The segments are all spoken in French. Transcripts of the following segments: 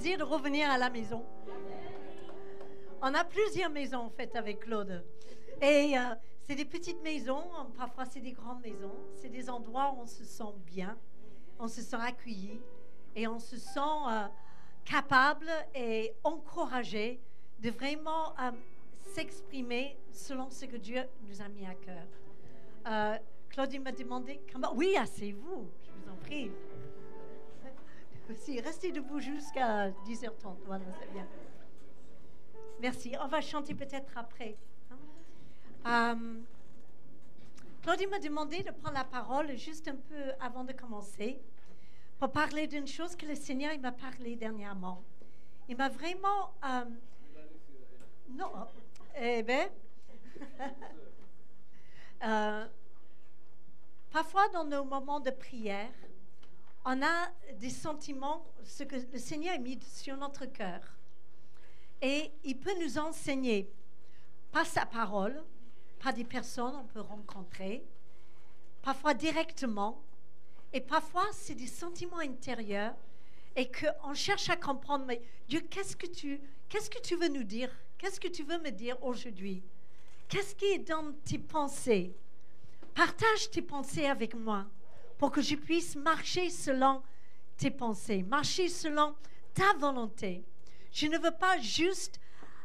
plaisir de revenir à la maison. On a plusieurs maisons en fait avec Claude. Et c'est des petites maisons, parfois c'est des grandes maisons. C'est des endroits où on se sent bien, on se sent accueilli et on se sent capable et encouragé de vraiment s'exprimer selon ce que Dieu nous a mis à cœur. Claude m'a demandé comment. Oui, asseyez-vous, je vous en prie. Si, restez debout jusqu'à 10h30. Voilà, c'est bien. Merci. On va chanter peut-être après. Claude m'a demandé de prendre la parole juste un peu avant de commencer pour parler d'une chose que le Seigneur il m'a parlé dernièrement. Il m'a vraiment... non, eh bien... parfois, dans nos moments de prière, on a des sentiments, ce que le Seigneur a mis sur notre cœur. Et il peut nous enseigner par sa parole, par des personnes qu'on peut rencontrer, parfois directement, et parfois c'est des sentiments intérieurs et qu'on cherche à comprendre, mais Dieu, qu'est-ce que tu veux nous dire? Qu'est-ce que tu veux me dire aujourd'hui? Qu'est-ce qui est dans tes pensées? Partage tes pensées avec moi pour que je puisse marcher selon tes pensées, marcher selon ta volonté. Je ne veux pas juste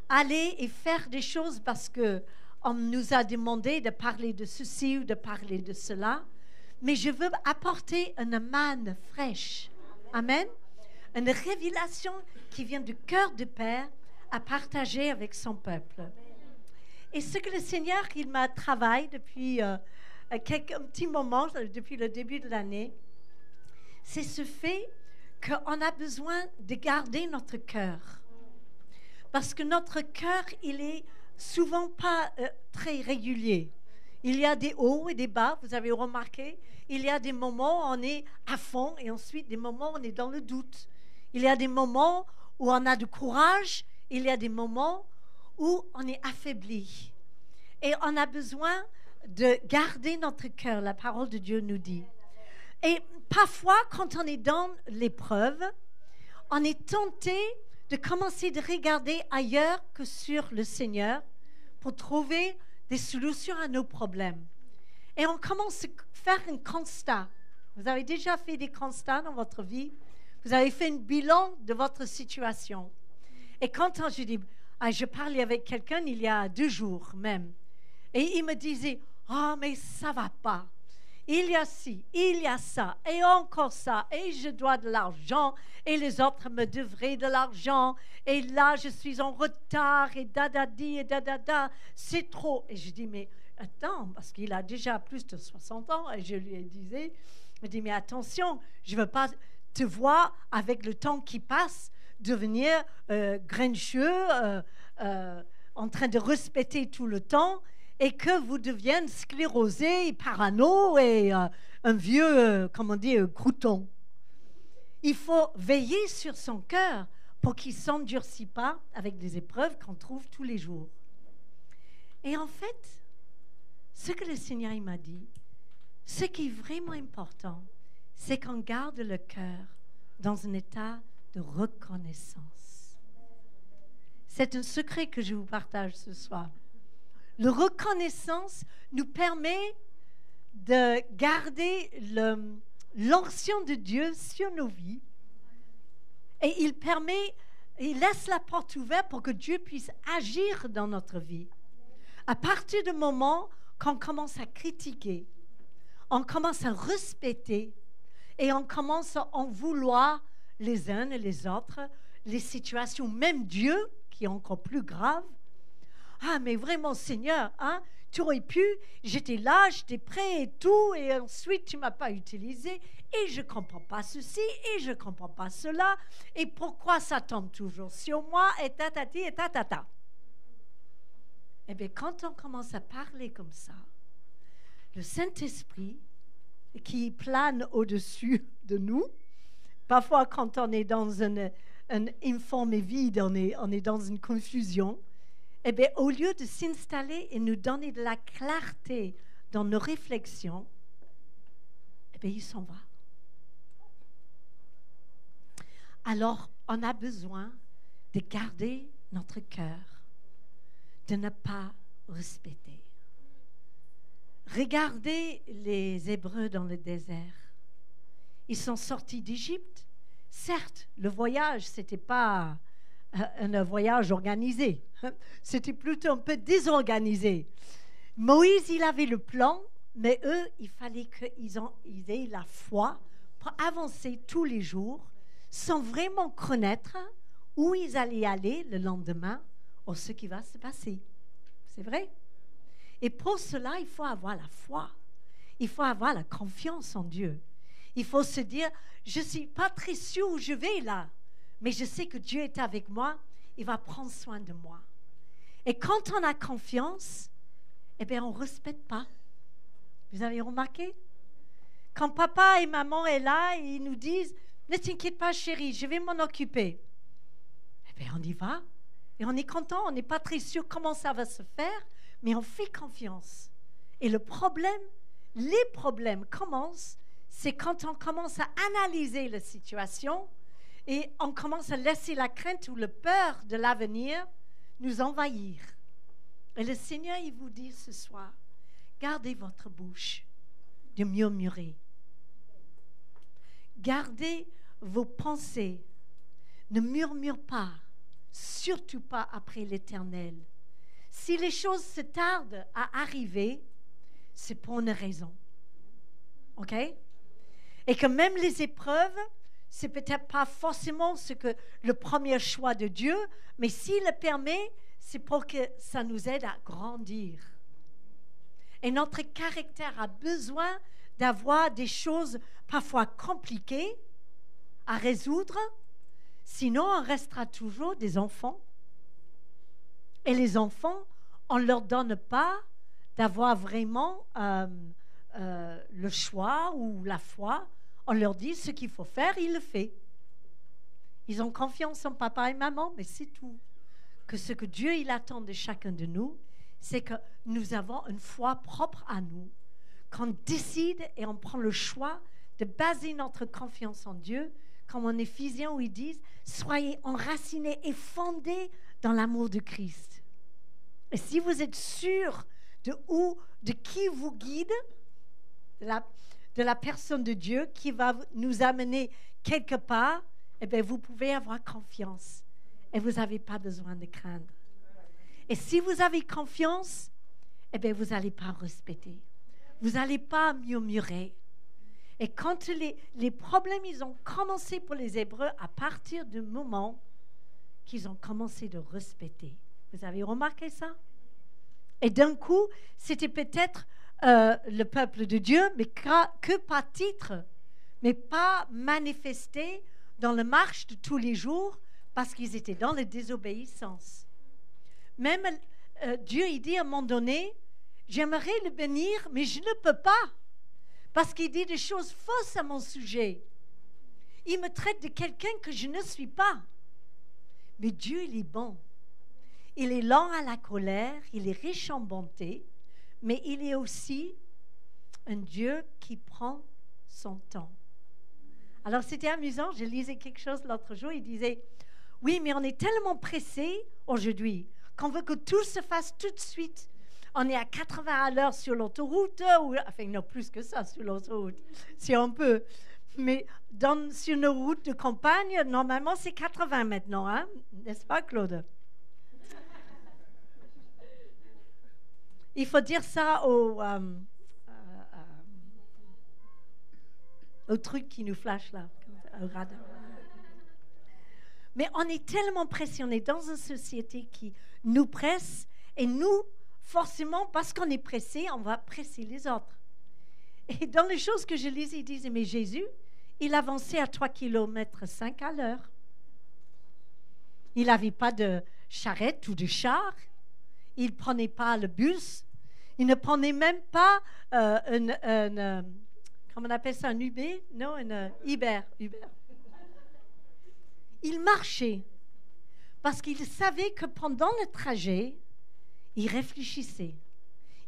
aller et faire des choses parce qu'on nous a demandé de parler de ceci ou de parler de cela, mais je veux apporter une manne fraîche. Amen. Une révélation qui vient du cœur du Père à partager avec son peuple. Et ce que le Seigneur, il m'a travaillé depuis un petit moment, depuis le début de l'année, c'est ce fait qu'on a besoin de garder notre cœur. Parce que notre cœur, il est souvent pas très régulier. Il y a des hauts et des bas, vous avez remarqué. Il y a des moments où on est à fond et ensuite des moments où on est dans le doute. Il y a des moments où on a du courage. Il y a des moments où on est affaibli. Et on a besoin de garder notre cœur, la parole de Dieu nous dit. Et parfois, quand on est dans l'épreuve, on est tenté de commencer de regarder ailleurs que sur le Seigneur pour trouver des solutions à nos problèmes. Et on commence à faire un constat. Vous avez déjà fait des constats dans votre vie? Vous avez fait un bilan de votre situation. Et quand je parlais avec quelqu'un il y a 2 jours même, et il me disait, « Ah, mais ça ne va pas. Il y a ci, il y a ça, et encore ça, et je dois de l'argent, et les autres me devraient de l'argent, et là, je suis en retard, et dadadi, et dadada, c'est trop. » Et je dis, mais attends, parce qu'il a déjà plus de 60 ans, et je lui disais, je dis, mais attention, je ne veux pas te voir, avec le temps qui passe, devenir grincheux, en train de respecter tout le temps, et que vous deveniez sclérosé, parano et un vieux, crouton. Il faut veiller sur son cœur pour qu'il ne s'endurcisse pas avec des épreuves qu'on trouve tous les jours. Et en fait, ce que le Seigneur m'a dit, ce qui est vraiment important, c'est qu'on garde le cœur dans un état de reconnaissance. C'est un secret que je vous partage ce soir. La reconnaissance nous permet de garder l'onction de Dieu sur nos vies et il laisse la porte ouverte pour que Dieu puisse agir dans notre vie. À partir du moment qu'on commence à critiquer, on commence à respecter et on commence à en vouloir les uns et les autres, les situations, même Dieu, qui est encore plus grave. Ah, mais vraiment, Seigneur, hein, tu aurais pu, j'étais là, j'étais prêt et tout, et ensuite tu ne m'as pas utilisé, et je ne comprends pas ceci, et je ne comprends pas cela, et pourquoi ça tombe toujours sur moi, et tatati, et tatata. Eh bien, quand on commence à parler comme ça, le Saint-Esprit, qui plane au-dessus de nous, parfois quand on est dans un informe et vide, on est dans une confusion, eh bien, au lieu de s'installer et nous donner de la clarté dans nos réflexions, eh bien, il s'en va. Alors, on a besoin de garder notre cœur, de ne pas respecter. Regardez les Hébreux dans le désert. Ils sont sortis d'Égypte. Certes, le voyage, ce n'était pas un voyage organisé. C'était plutôt un peu désorganisé. Moïse, il avait le plan, mais eux, il fallait qu'ils aient la foi pour avancer tous les jours sans vraiment connaître où ils allaient aller le lendemain ou ce qui va se passer. C'est vrai? Et pour cela, il faut avoir la foi. Il faut avoir la confiance en Dieu. Il faut se dire, je ne suis pas très sûr où je vais là, mais je sais que Dieu est avec moi, il va prendre soin de moi. Et quand on a confiance, eh bien, on ne respecte pas. Vous avez remarqué? Quand papa et maman sont là, ils nous disent, ne t'inquiète pas chérie, je vais m'en occuper. Eh bien, on y va. Et on est content, on n'est pas très sûr comment ça va se faire, mais on fait confiance. Et les problèmes commencent, c'est quand on commence à analyser la situation et on commence à laisser la crainte ou la peur de l'avenir nous envahir. Et le Seigneur, il vous dit ce soir, gardez votre bouche de murmurer. Gardez vos pensées. Ne murmure pas, surtout pas après l'Éternel. Si les choses se tardent à arriver, c'est pour une raison. OK? Et que même les épreuves, c'est peut-être pas forcément le premier choix de Dieu, mais s'il le permet, c'est pour que ça nous aide à grandir. Et notre caractère a besoin d'avoir des choses parfois compliquées à résoudre, sinon on restera toujours des enfants. Et les enfants, on ne leur donne pas d'avoir vraiment le choix ou la foi. On leur dit ce qu'il faut faire, ils le font. Ils ont confiance en papa et maman, mais c'est tout. Que ce que Dieu il attend de chacun de nous, c'est que nous avons une foi propre à nous, qu'on décide et on prend le choix de baser notre confiance en Dieu, comme en Éphésiens où ils disent « Soyez enracinés et fondés dans l'amour de Christ ». Et si vous êtes sûr de qui vous guide, de la personne de Dieu qui va nous amener quelque part, eh bien, vous pouvez avoir confiance et vous n'avez pas besoin de craindre. Et si vous avez confiance, eh bien, vous n'allez pas respecter. Vous n'allez pas murmurer. Et quand les problèmes, ils ont commencé pour les Hébreux à partir du moment qu'ils ont commencé de respecter. Vous avez remarqué ça? Et d'un coup, c'était peut-être le peuple de Dieu, mais que par titre, mais pas manifesté dans la marche de tous les jours parce qu'ils étaient dans la désobéissance. Même Dieu, il dit à un moment donné, j'aimerais le bénir, mais je ne peux pas parce qu'il dit des choses fausses à mon sujet. Il me traite de quelqu'un que je ne suis pas. Mais Dieu, il est bon. Il est lent à la colère, il est riche en bonté, mais il est aussi un Dieu qui prend son temps. Alors, c'était amusant, je lisais quelque chose l'autre jour, il disait, oui, mais on est tellement pressé aujourd'hui qu'on veut que tout se fasse tout de suite. On est à 80 à l'heure sur l'autoroute, enfin, non, plus que ça sur l'autoroute, si on peut. Mais sur nos routes de campagne, normalement, c'est 80 maintenant, hein? N'est-ce pas, Claude? Il faut dire ça au truc qui nous flash là, au radar. Mais on est tellement pressé, on est dans une société qui nous presse et nous, forcément, parce qu'on est pressé, on va presser les autres. Et dans les choses que je lisais, il disait, mais Jésus, il avançait à 3,5 km à l'heure. Il n'avait pas de charrette ou de char. Il ne prenait pas le bus. Il ne prenait même pas comment on appelle ça, un Uber? Non, un Uber. Il marchait parce qu'il savait que pendant le trajet, il réfléchissait,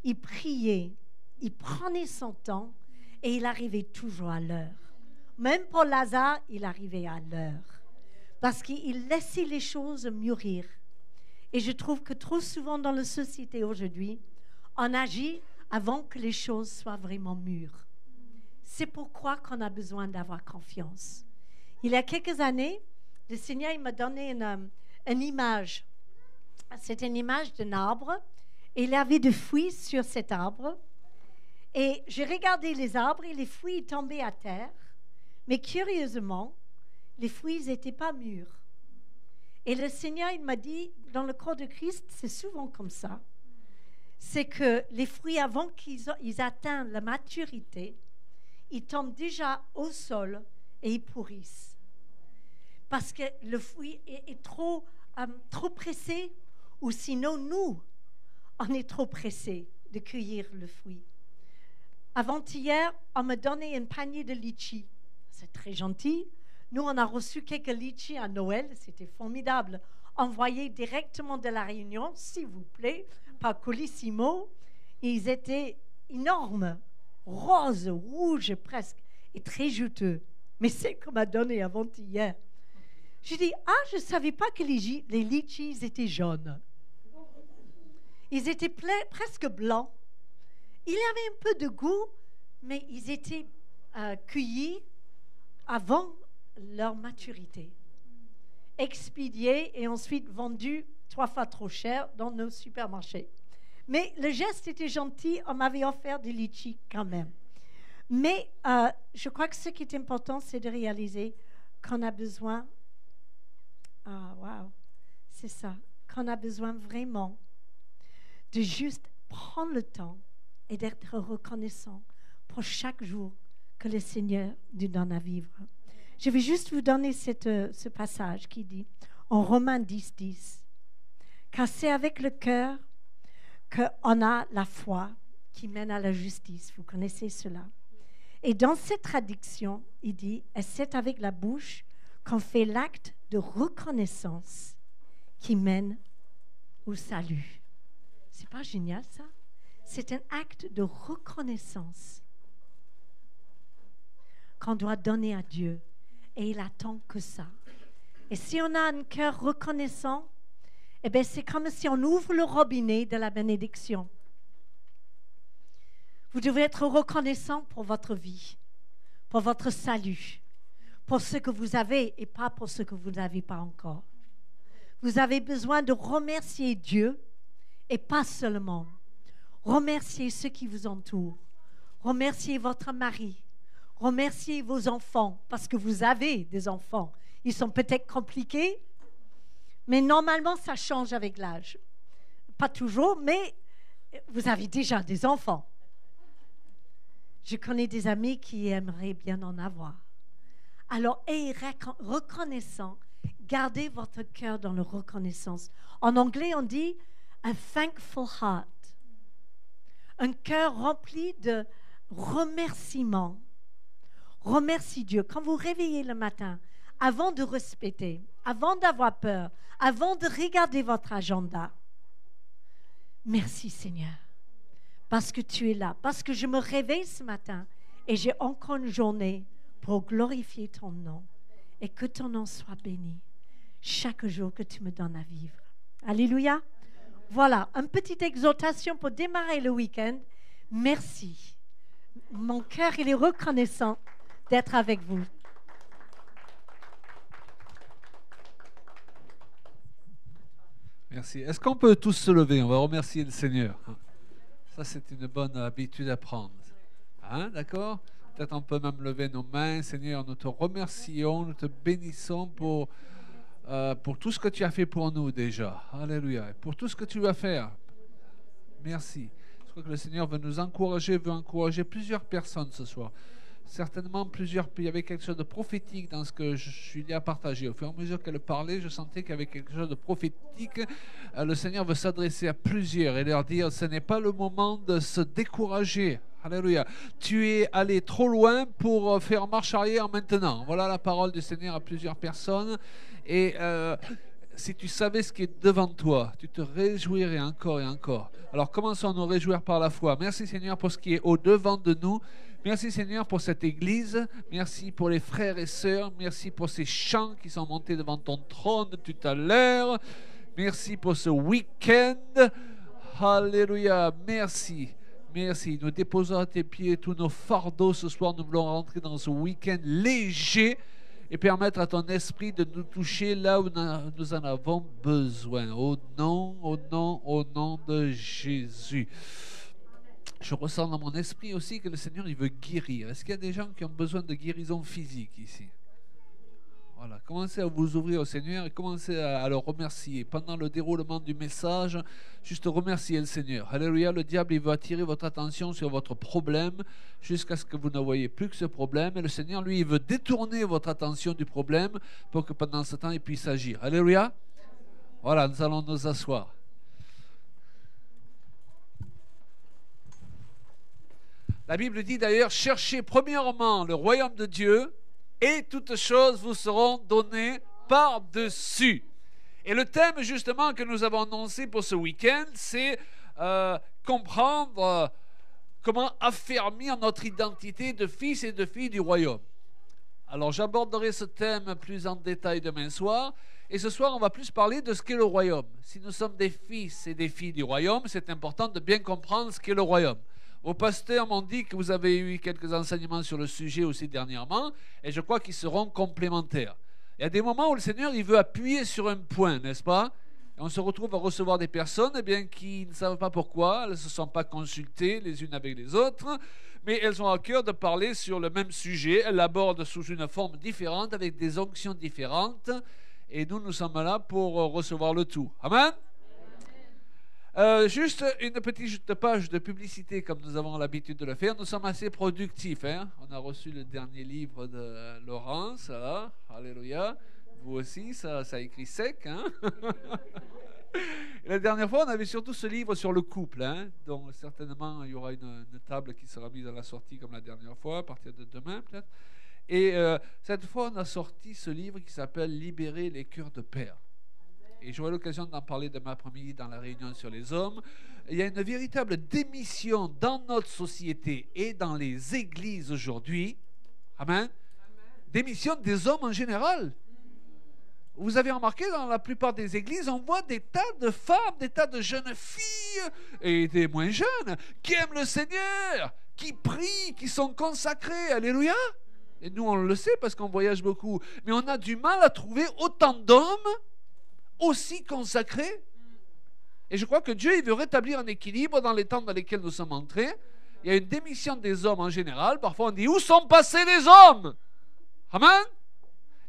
il priait, il prenait son temps et il arrivait toujours à l'heure. Même pour Lazare, il arrivait à l'heure. parce qu'il laissait les choses mûrir. Et je trouve que trop souvent dans la société aujourd'hui, on agit avant que les choses soient vraiment mûres. C'est pourquoi qu'on a besoin d'avoir confiance. Il y a quelques années, le Seigneur il m'a donné une image. C'est une image d'un arbre. Et il y avait des fruits sur cet arbre. Et j'ai regardé les arbres et les fruits tombaient à terre. Mais curieusement, les fruits n'étaient pas mûrs. Et le Seigneur il m'a dit, dans le corps de Christ, c'est souvent comme ça. C'est que les fruits, avant qu'ils atteignent la maturité, ils tombent déjà au sol et ils pourrissent. Parce que le fruit est trop pressé, ou sinon nous, on est trop pressés de cueillir le fruit. Avant-hier, on m'a donné un panier de litchis. C'est très gentil. Nous, on a reçu quelques litchis à Noël. C'était formidable. Envoyés directement de la Réunion, s'il vous plaît, par Colissimo. Ils étaient énormes, roses, rouges presque, et très juteux. Mais c'est qu'on m'a donné avant-hier. J'ai dit, je ne savais pas que les litchis étaient jaunes. Ils étaient presque blancs. Il y avait un peu de goût, mais ils étaient cueillis avant leur maturité. Expédiés et ensuite vendus 3 fois trop cher dans nos supermarchés. Mais le geste était gentil, on m'avait offert des litchis quand même. Mais je crois que ce qui est important, c'est de réaliser qu'on a besoin, c'est ça, qu'on a besoin vraiment de juste prendre le temps et d'être reconnaissant pour chaque jour que le Seigneur nous donne à vivre. Je vais juste vous donner ce passage qui dit, en Romains 10, 10, « Car c'est avec le cœur qu'on a la foi qui mène à la justice. » Vous connaissez cela. Et dans cette traduction, il dit, « Et c'est avec la bouche qu'on fait l'acte de reconnaissance qui mène au salut. » C'est pas génial ça? C'est un acte de reconnaissance qu'on doit donner à Dieu. Et il attend que ça. Et si on a un cœur reconnaissant, eh bien, c'est comme si on ouvre le robinet de la bénédiction. Vous devez être reconnaissant pour votre vie, pour votre salut, pour ce que vous avez et pas pour ce que vous n'avez pas encore. Vous avez besoin de remercier Dieu et pas seulement. Remerciez ceux qui vous entourent. Remerciez votre mari. Remerciez vos enfants parce que vous avez des enfants. Ils sont peut-être compliqués, mais normalement, ça change avec l'âge. Pas toujours, mais vous avez déjà des enfants. Je connais des amis qui aimeraient bien en avoir. Alors, ayez reconnaissant. Gardez votre cœur dans la reconnaissance. En anglais, on dit « a thankful heart ». Un cœur rempli de remerciements. Remercie Dieu. Quand vous réveillez le matin, avant de respecter, avant d'avoir peur, avant de regarder votre agenda, merci Seigneur, parce que tu es là, parce que je me réveille ce matin et j'ai encore une journée pour glorifier ton nom et que ton nom soit béni chaque jour que tu me donnes à vivre. Alléluia. Voilà, une petite exhortation pour démarrer le week-end. Merci. Mon cœur, il est reconnaissant d'être avec vous. Merci. Est-ce qu'on peut tous se lever? On va remercier le Seigneur. Ça, c'est une bonne habitude à prendre. D'accord? Peut-être on peut même lever nos mains. Seigneur, nous te remercions, nous te bénissons pour tout ce que tu as fait pour nous déjà. Alléluia. Et pour tout ce que tu vas faire. Merci. Je crois que le Seigneur veut nous encourager, veut encourager plusieurs personnes ce soir. Certainement il y avait quelque chose de prophétique dans ce que Julia a partagé. Au fur et à mesure qu'elle parlait, je sentais qu'il y avait quelque chose de prophétique. Le Seigneur veut s'adresser à plusieurs et leur dire, ce n'est pas le moment de se décourager. Alléluia. Tu es allé trop loin pour faire marche arrière maintenant. Voilà la parole du Seigneur à plusieurs personnes. Et si tu savais ce qui est devant toi, tu te réjouirais encore et encore. Alors commençons à nous réjouir par la foi. Merci Seigneur pour ce qui est au-devant de nous. Merci Seigneur pour cette église. Merci pour les frères et sœurs. Merci pour ces chants qui sont montés devant ton trône tout à l'heure. Merci pour ce week-end. Alléluia. Merci. Merci. Nous déposons à tes pieds tous nos fardeaux ce soir. Nous voulons rentrer dans ce week-end léger et permettre à ton esprit de nous toucher là où nous en avons besoin. Au nom de Jésus. Je ressens dans mon esprit aussi que le Seigneur, il veut guérir. Est-ce qu'il y a des gens qui ont besoin de guérison physique ici? Voilà, commencez à vous ouvrir au Seigneur et commencez à le remercier. Pendant le déroulement du message, juste remercier le Seigneur. Alléluia, le diable, il veut attirer votre attention sur votre problème jusqu'à ce que vous ne voyez plus que ce problème. Et le Seigneur, lui, il veut détourner votre attention du problème pour que pendant ce temps, il puisse agir. Alléluia. Voilà, nous allons nous asseoir. La Bible dit d'ailleurs, cherchez premièrement le royaume de Dieu et toutes choses vous seront données par-dessus. Et le thème justement que nous avons annoncé pour ce week-end, c'est comprendre comment affermir notre identité de fils et de filles du royaume. Alors j'aborderai ce thème plus en détail demain soir. Et ce soir, on va plus parler de ce qu'est le royaume. Si nous sommes des fils et des filles du royaume, c'est important de bien comprendre ce qu'est le royaume. Vos pasteurs m'ont dit que vous avez eu quelques enseignements sur le sujet aussi dernièrement, et je crois qu'ils seront complémentaires. Il y a des moments où le Seigneur il veut appuyer sur un point, n'est-ce pas? Et on se retrouve à recevoir des personnes qui ne savent pas pourquoi, elles ne se sont pas consultées les unes avec les autres, mais elles ont à cœur de parler sur le même sujet. Elles l'abordent sous une forme différente, avec des onctions différentes, et nous sommes là pour recevoir le tout. Amen. Juste une petite page de publicité comme nous avons l'habitude de le faire. Nous sommes assez productifs. On a reçu le dernier livre de Laurence. Là. Alléluia. Vous aussi, ça écrit sec. Et la dernière fois, on avait surtout ce livre sur le couple. Donc certainement, il y aura une table qui sera mise à la sortie comme la dernière fois, à partir de demain peut-être. Et cette fois, on a sorti ce livre qui s'appelle « Libérer les cœurs de père ». Et j'aurai l'occasion d'en parler demain après-midi dans la réunion sur les hommes. Il y a une véritable démission dans notre société et dans les églises aujourd'hui. Amen. Démission des hommes en général. Vous avez remarqué, dans la plupart des églises, on voit des tas de femmes, des tas de jeunes filles et des moins jeunes qui aiment le Seigneur, qui prient, qui sont consacrés. Alléluia. Et nous, on le sait parce qu'on voyage beaucoup. Mais on a du mal à trouver autant d'hommes aussi consacrés. Et je crois que Dieu il veut rétablir un équilibre dans les temps dans lesquels nous sommes entrés. Il y a une démission des hommes en général. Parfois on dit, où sont passés les hommes? Amen.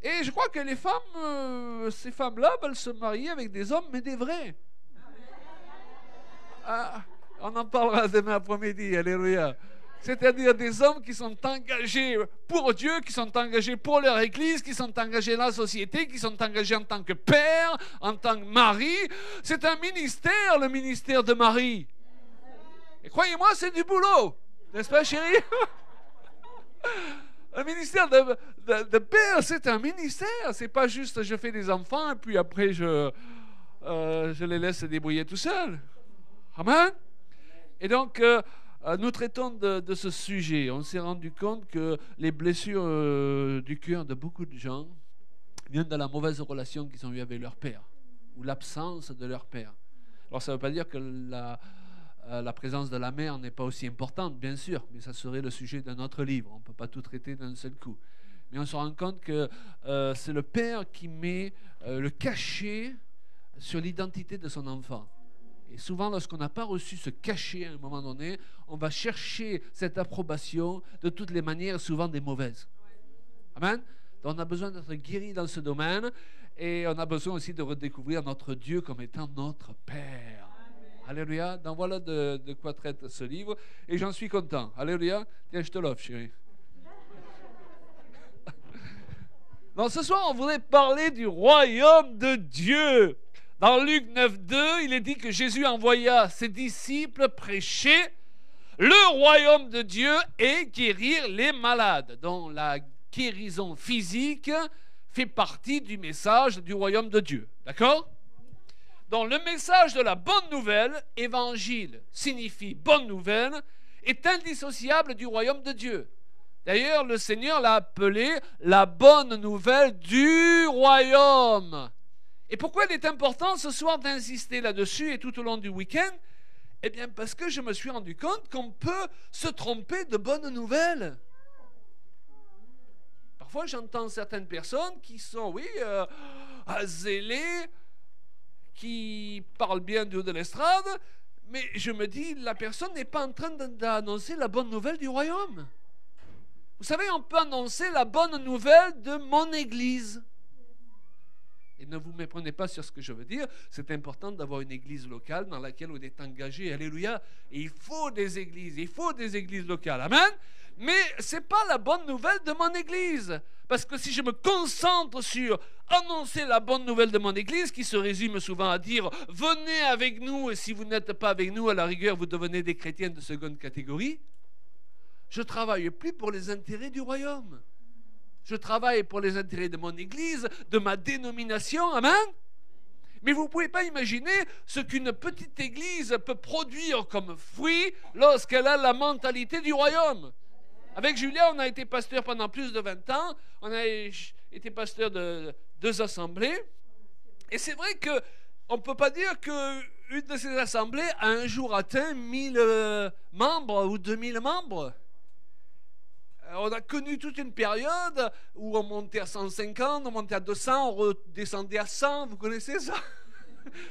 Et je crois que les femmes, ces femmes-là veulent se marier avec des hommes, mais des vrais. On en parlera demain après-midi. Alléluia. C'est-à-dire des hommes qui sont engagés pour Dieu, qui sont engagés pour leur église, qui sont engagés dans la société, qui sont engagés en tant que père, en tant que mari. C'est un ministère, le ministère de Marie. Et croyez-moi, c'est du boulot. N'est-ce pas, chérie? Le ministère de père, c'est un ministère. C'est pas juste je fais des enfants et puis après je les laisse se débrouiller tout seuls. Amen. Et donc, nous traitons de ce sujet. On s'est rendu compte que les blessures du cœur de beaucoup de gens viennent de la mauvaise relation qu'ils ont eue avec leur père ou l'absence de leur père. Alors ça ne veut pas dire que la présence de la mère n'est pas aussi importante, bien sûr, mais ça serait le sujet d'un autre livre. On ne peut pas tout traiter d'un seul coup. Mais on se rend compte que c'est le père qui met le cachet sur l'identité de son enfant. Et souvent, lorsqu'on n'a pas reçu ce cachet à un moment donné, on va chercher cette approbation de toutes les manières, souvent des mauvaises. Amen. Donc on a besoin d'être guéri dans ce domaine et on a besoin aussi de redécouvrir notre Dieu comme étant notre Père. Alléluia. Donc voilà de quoi traite ce livre et j'en suis content. Alléluia. Tiens, je te l'offre, chérie. Donc ce soir, on voudrait parler du royaume de Dieu. Dans Luc 9,2, il est dit que Jésus envoya ses disciples prêcher le royaume de Dieu et guérir les malades. Donc la guérison physique fait partie du message du royaume de Dieu. D'accord? Donc le message de la bonne nouvelle, évangile signifie bonne nouvelle, est indissociable du royaume de Dieu. D'ailleurs, le Seigneur l'a appelé la bonne nouvelle du royaume. Et pourquoi il est important ce soir d'insister là-dessus et tout au long du week-end? Eh bien, parce que je me suis rendu compte qu'on peut se tromper de bonnes nouvelles. Parfois, j'entends certaines personnes qui sont, zélées, qui parlent bien du haut de l'estrade, mais je me dis, la personne n'est pas en train d'annoncer la bonne nouvelle du royaume. Vous savez, on peut annoncer la bonne nouvelle de mon église. Et ne vous méprenez pas sur ce que je veux dire, c'est important d'avoir une église locale dans laquelle on est engagé, alléluia. Et il faut des églises locales, amen. Mais ce n'est pas la bonne nouvelle de mon église. Parce que si je me concentre sur annoncer la bonne nouvelle de mon église, qui se résume souvent à dire « venez avec nous, et si vous n'êtes pas avec nous, à la rigueur, vous devenez des chrétiens de seconde catégorie », je ne travaille plus pour les intérêts du royaume. Je travaille pour les intérêts de mon église, de ma dénomination, amen. Mais vous ne pouvez pas imaginer ce qu'une petite église peut produire comme fruit lorsqu'elle a la mentalité du royaume. Avec Julien, on a été pasteur pendant plus de 20 ans. On a été pasteur de 2 assemblées. Et c'est vrai qu'on ne peut pas dire qu'une de ces assemblées a un jour atteint 1000 membres ou 2000 membres. On a connu toute une période où on montait à 150, on montait à 200, on redescendait à 100. Vous connaissez ça?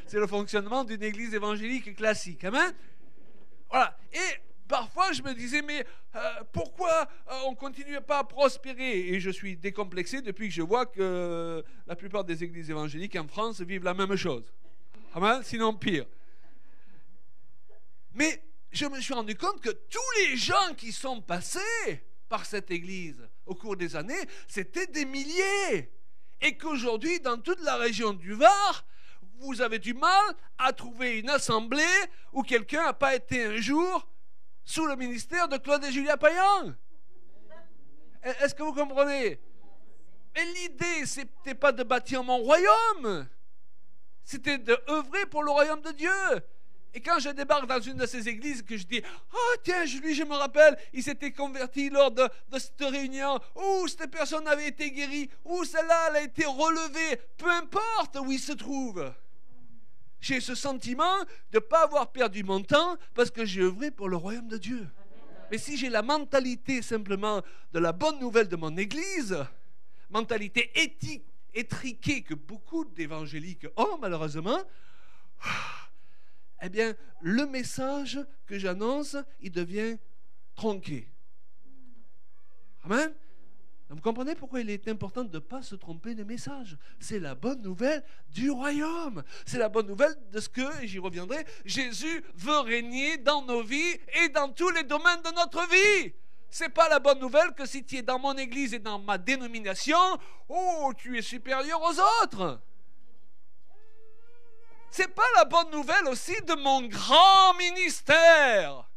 C'est le fonctionnement d'une église évangélique classique. Amen? Voilà. Et parfois, je me disais, mais pourquoi on ne continue pas à prospérer? Et je suis décomplexé depuis que je vois que la plupart des églises évangéliques en France vivent la même chose. Amen? Sinon pire. Mais je me suis rendu compte que tous les gens qui sont passés par cette église au cours des années, c'était des milliers. Et qu'aujourd'hui, dans toute la région du Var, vous avez du mal à trouver une assemblée où quelqu'un n'a pas été un jour sous le ministère de Claude et Julia Payan. Est-ce que vous comprenez? Mais l'idée, c'était pas de bâtir mon royaume, c'était d'œuvrer pour le royaume de Dieu. Et quand je débarque dans une de ces églises, que je dis « Ah, tiens, lui, je me rappelle, il s'était converti lors de cette réunion, ou cette personne avait été guérie, ou celle-là, elle a été relevée, peu importe où il se trouve. » J'ai ce sentiment de ne pas avoir perdu mon temps parce que j'ai œuvré pour le royaume de Dieu. Mais si j'ai la mentalité simplement de la bonne nouvelle de mon église, mentalité éthique, étriquée que beaucoup d'évangéliques ont malheureusement, eh bien, le message que j'annonce, il devient tronqué. Amen. Vous comprenez pourquoi il est important de ne pas se tromper de message. C'est la bonne nouvelle du royaume. C'est la bonne nouvelle de ce que, et j'y reviendrai, Jésus veut régner dans nos vies et dans tous les domaines de notre vie. Ce n'est pas la bonne nouvelle que si tu es dans mon église et dans ma dénomination, oh, tu es supérieur aux autres. Ce n'est pas la bonne nouvelle aussi de mon grand ministère.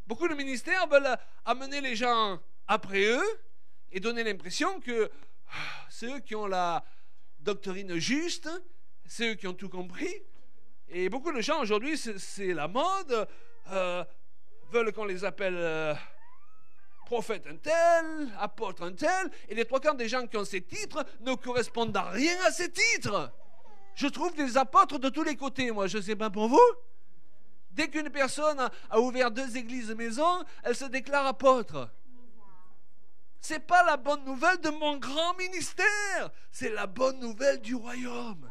Beaucoup de ministères veulent amener les gens après eux et donner l'impression que c'est eux qui ont la doctrine juste, c'est eux qui ont tout compris. Et beaucoup de gens aujourd'hui, c'est la mode, veulent qu'on les appelle prophète un tel, apôtre un tel, et les 3 quarts des gens qui ont ces titres ne correspondent à rien à ces titres. Je trouve des apôtres de tous les côtés, moi, je ne sais pas pour vous. Dès qu'une personne a ouvert 2 églises maison, elle se déclare apôtre. Ce n'est pas la bonne nouvelle de mon grand ministère, c'est la bonne nouvelle du royaume.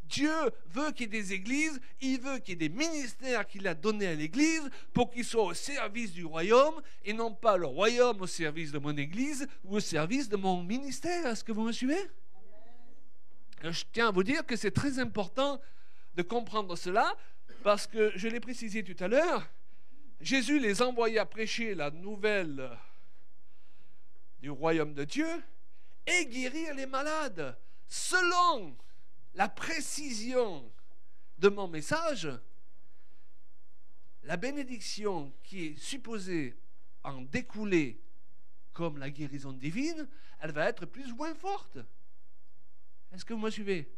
Dieu veut qu'il y ait des églises, il veut qu'il y ait des ministères qu'il a donnés à l'église pour qu'ils soient au service du royaume et non pas le royaume au service de mon église ou au service de mon ministère. Est-ce que vous me suivez? Je tiens à vous dire que c'est très important de comprendre cela parce que, je l'ai précisé tout à l'heure, Jésus les envoyait à prêcher la nouvelle du royaume de Dieu et guérir les malades. Selon la précision de mon message, la bénédiction qui est supposée en découler comme la guérison divine, elle va être plus ou moins forte. Est-ce que vous me suivez?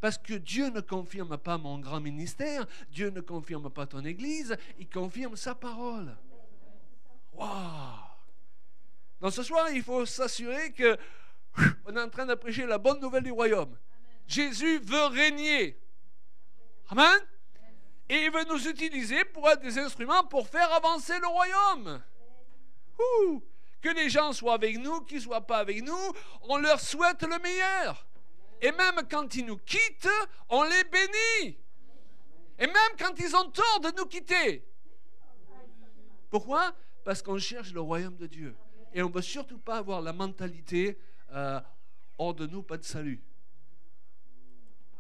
Parce que Dieu ne confirme pas mon grand ministère, Dieu ne confirme pas ton église, il confirme sa parole. Waouh! Donc ce soir, il faut s'assurer que on est en train de prêcher la bonne nouvelle du royaume. Jésus veut régner. Amen. Et il veut nous utiliser pour être des instruments pour faire avancer le royaume. Que les gens soient avec nous, qu'ils ne soient pas avec nous, on leur souhaite le meilleur. Et même quand ils nous quittent, on les bénit. Et même quand ils ont tort de nous quitter. Pourquoi? Parce qu'on cherche le royaume de Dieu. Et on ne veut surtout pas avoir la mentalité hors de nous, pas de salut.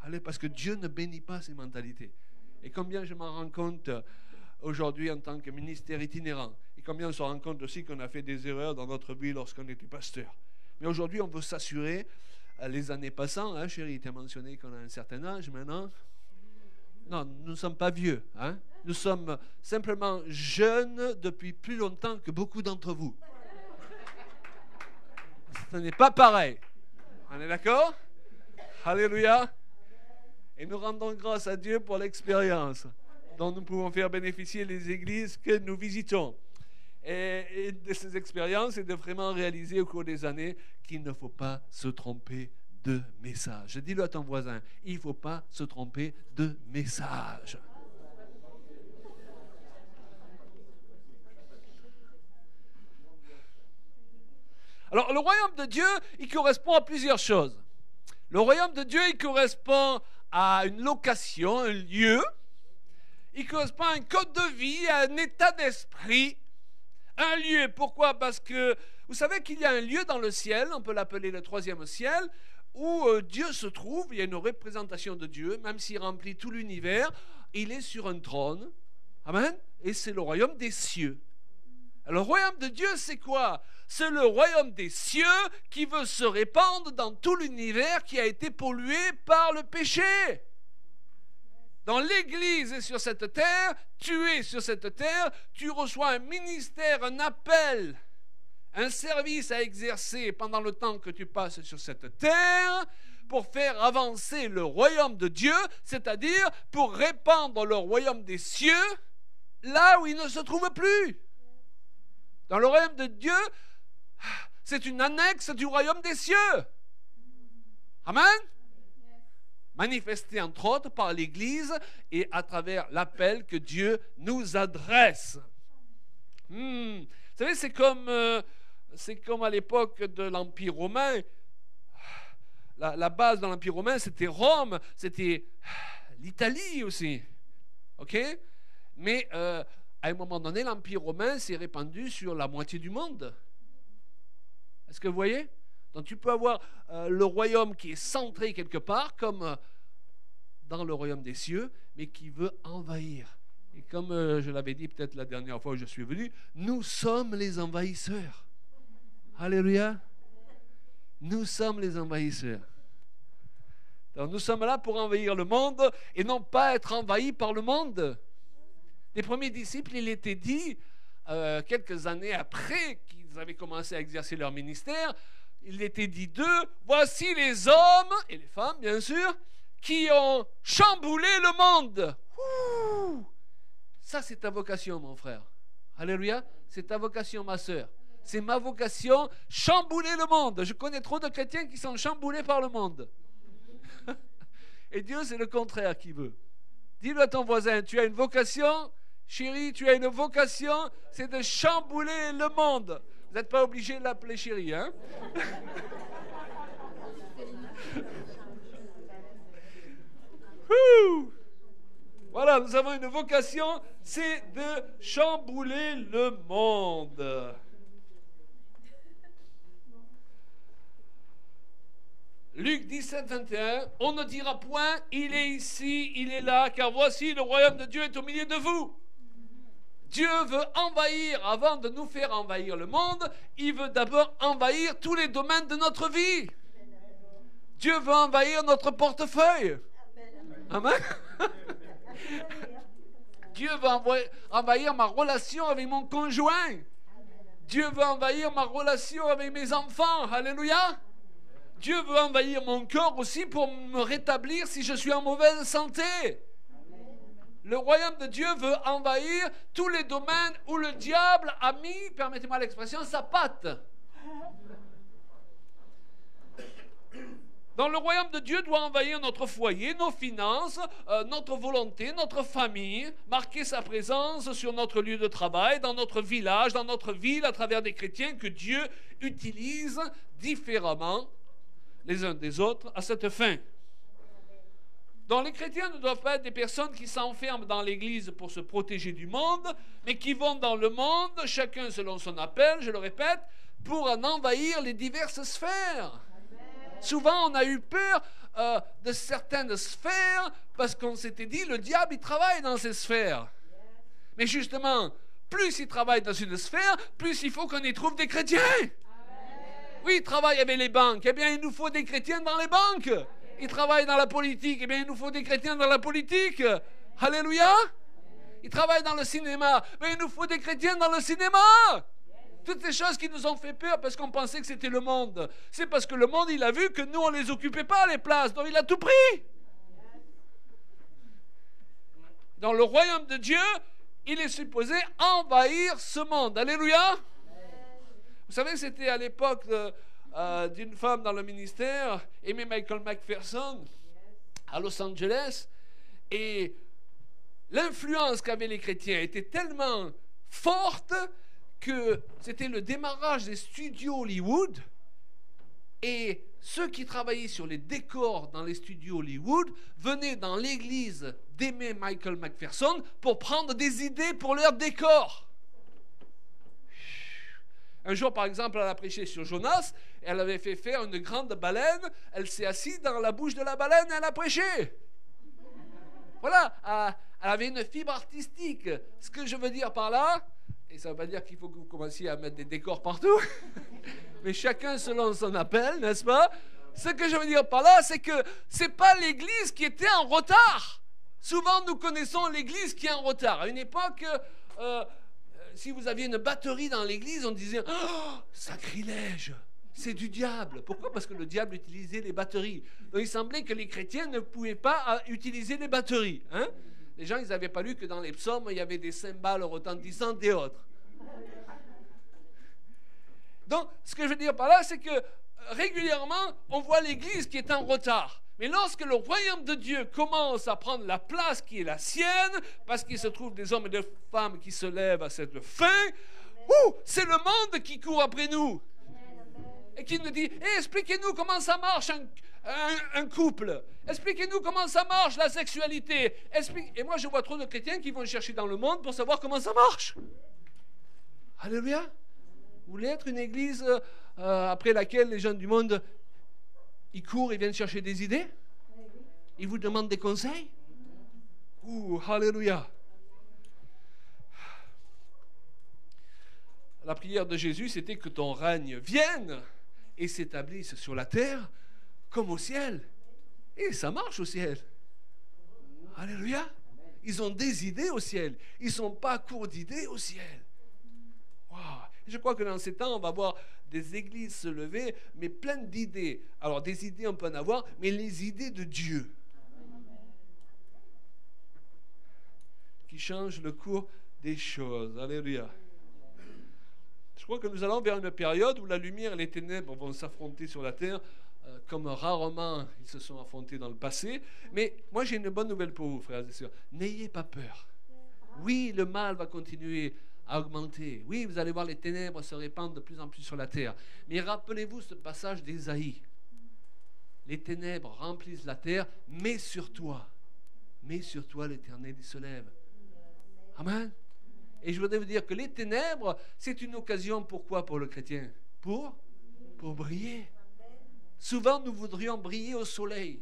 Allez, parce que Dieu ne bénit pas ces mentalités. Et combien je m'en rends compte aujourd'hui en tant que ministère itinérant. Et combien on se rend compte aussi qu'on a fait des erreurs dans notre vie lorsqu'on était pasteur. Mais aujourd'hui, on veut s'assurer, les années passant, hein, chérie, tu as mentionné qu'on a un certain âge maintenant. Non, nous ne sommes pas vieux. Hein? Nous sommes simplement jeunes depuis plus longtemps que beaucoup d'entre vous. Ce n'est pas pareil. On est d'accord? Alléluia. Et nous rendons grâce à Dieu pour l'expérience dont nous pouvons faire bénéficier les églises que nous visitons. Et de ces expériences, et de vraiment réaliser au cours des années qu'il ne faut pas se tromper de message. Dis-le à ton voisin, il ne faut pas se tromper de message. Alors, le royaume de Dieu, il correspond à plusieurs choses. Le royaume de Dieu, il correspond à une location, un lieu. Il correspond à un code de vie, à un état d'esprit. Un lieu, pourquoi? Parce que vous savez qu'il y a un lieu dans le ciel, on peut l'appeler le troisième ciel, où Dieu se trouve, il y a une représentation de Dieu, même s'il remplit tout l'univers, il est sur un trône. Amen. Et c'est le royaume des cieux. Alors, le royaume de Dieu, c'est quoi? C'est le royaume des cieux qui veut se répandre dans tout l'univers qui a été pollué par le péché. Dans l'Église est sur cette terre, tu es sur cette terre, tu reçois un ministère, un appel, un service à exercer pendant le temps que tu passes sur cette terre pour faire avancer le royaume de Dieu, c'est-à-dire pour répandre le royaume des cieux là où il ne se trouve plus. Dans le royaume de Dieu, c'est une annexe du royaume des cieux. Amen. Manifesté entre autres par l'Église et à travers l'appel que Dieu nous adresse. Vous savez, c'est comme à l'époque de l'Empire romain. La base de l'Empire romain, c'était Rome, c'était l'Italie aussi. OK? Mais à un moment donné, l'Empire romain s'est répandu sur la moitié du monde. Est-ce que vous voyez? Donc tu peux avoir le royaume qui est centré quelque part, comme dans le royaume des cieux, mais qui veut envahir. Et comme je l'avais dit peut-être la dernière fois où je suis venu, nous sommes les envahisseurs. Alléluia. Nous sommes les envahisseurs. Donc nous sommes là pour envahir le monde et non pas être envahis par le monde. Les premiers disciples, il était dit, quelques années après qu'ils avaient commencé à exercer leur ministère, il était dit d'eux, voici les hommes, et les femmes bien sûr, qui ont chamboulé le monde. Ça c'est ta vocation mon frère. Alléluia, c'est ta vocation ma sœur. C'est ma vocation, chambouler le monde. Je connais trop de chrétiens qui sont chamboulés par le monde. Et Dieu c'est le contraire qu'il veut. Dis-le à ton voisin, tu as une vocation, chérie, tu as une vocation, c'est de chambouler le monde. Vous n'êtes pas obligé de l'appeler chérie, hein? Voilà, nous avons une vocation, c'est de chambouler le monde. Luc 17, 21, on ne dira point, il est ici, il est là, car voici le royaume de Dieu est au milieu de vous. Dieu veut envahir, avant de nous faire envahir le monde, il veut d'abord envahir tous les domaines de notre vie. Dieu veut envahir notre portefeuille. Amen. Dieu veut envahir ma relation avec mon conjoint. Dieu veut envahir ma relation avec mes enfants. Alléluia. Dieu veut envahir mon corps aussi pour me rétablir si je suis en mauvaise santé. Le royaume de Dieu veut envahir tous les domaines où le diable a mis, permettez-moi l'expression, sa patte. Donc le royaume de Dieu doit envahir notre foyer, nos finances, notre volonté, notre famille, marquer sa présence sur notre lieu de travail, dans notre village, dans notre ville, à travers des chrétiens que Dieu utilise différemment les uns des autres à cette fin. Donc les chrétiens ne doivent pas être des personnes qui s'enferment dans l'Église pour se protéger du monde, mais qui vont dans le monde, chacun selon son appel, je le répète, pour en envahir les diverses sphères. Souvent, on a eu peur de certaines sphères parce qu'on s'était dit, le diable, il travaille dans ces sphères. Mais justement, plus il travaille dans une sphère, plus il faut qu'on y trouve des chrétiens. Oui, il travaille avec les banques. Eh bien, il nous faut des chrétiens dans les banques. Il travaille dans la politique. Eh bien, il nous faut des chrétiens dans la politique. Alléluia. Il travaille dans le cinéma. Mais il nous faut des chrétiens dans le cinéma. Toutes ces choses qui nous ont fait peur parce qu'on pensait que c'était le monde. C'est parce que le monde, il a vu que nous, on ne les occupait pas, les places. Donc, il a tout pris. Dans le royaume de Dieu, il est supposé envahir ce monde. Alléluia. Vous savez, c'était à l'époque d'une femme dans le ministère, Amy Michael McPherson, à Los Angeles. Et l'influence qu'avaient les chrétiens était tellement forte que c'était le démarrage des studios Hollywood, et ceux qui travaillaient sur les décors dans les studios Hollywood venaient dans l'église d'Amy Michael McPherson pour prendre des idées pour leurs décors. Un jour, par exemple, elle a prêché sur Jonas, elle avait fait faire une grande baleine, elle s'est assise dans la bouche de la baleine et elle a prêché. Voilà, elle avait une fibre artistique. Ce que je veux dire par là, et ça ne veut pas dire qu'il faut que vous commenciez à mettre des décors partout, mais chacun selon son appel, n'est-ce pas? Ce que je veux dire par là, c'est que ce n'est pas l'Église qui était en retard. Souvent, nous connaissons l'Église qui est en retard. À une époque, si vous aviez une batterie dans l'Église, on disait « Oh, sacrilège, c'est du diable ». Pourquoi? Parce que le diable utilisait les batteries. Donc, il semblait que les chrétiens ne pouvaient pas utiliser les batteries. Hein? Les gens, ils n'avaient pas lu que dans les psaumes, il y avait des cymbales retentissantes et autres. Donc, ce que je veux dire par là, c'est que régulièrement, on voit l'Église qui est en retard. Mais lorsque le royaume de Dieu commence à prendre la place qui est la sienne, parce qu'il se trouve des hommes et des femmes qui se lèvent à cette fin, c'est le monde qui court après nous. Et qui nous dit, hey, expliquez-nous comment ça marche un couple. Expliquez-nous comment ça marche la sexualité. Et moi, je vois trop de chrétiens qui vont chercher dans le monde pour savoir comment ça marche. Alléluia. Vous voulez être une église après laquelle les gens du monde, ils courent, ils viennent chercher des idées? Ils vous demandent des conseils? Alléluia. La prière de Jésus, c'était que ton règne vienne et s'établisse sur la terre comme au ciel. Et ça marche au ciel. Alléluia. Ils ont des idées au ciel. Ils ne sont pas courts d'idées au ciel. Wow. Je crois que dans ces temps, on va voir des églises se lever, mais pleines d'idées. Alors, des idées, on peut en avoir, mais les idées de Dieu qui changent le cours des choses. Alléluia. Je crois que nous allons vers une période où la lumière et les ténèbres vont s'affronter sur la terre comme rarement ils se sont affrontés dans le passé. Mais moi, j'ai une bonne nouvelle pour vous, frères et sœurs. N'ayez pas peur. Oui, le mal va continuer à augmenter. Oui, vous allez voir les ténèbres se répandre de plus en plus sur la terre. Mais rappelez-vous ce passage d'Ésaïe. Les ténèbres remplissent la terre, mais sur toi l'Éternel se lève. Amen. Et je voudrais vous dire que les ténèbres, c'est une occasion, pourquoi pour le chrétien? Pour briller. Souvent, nous voudrions briller au soleil.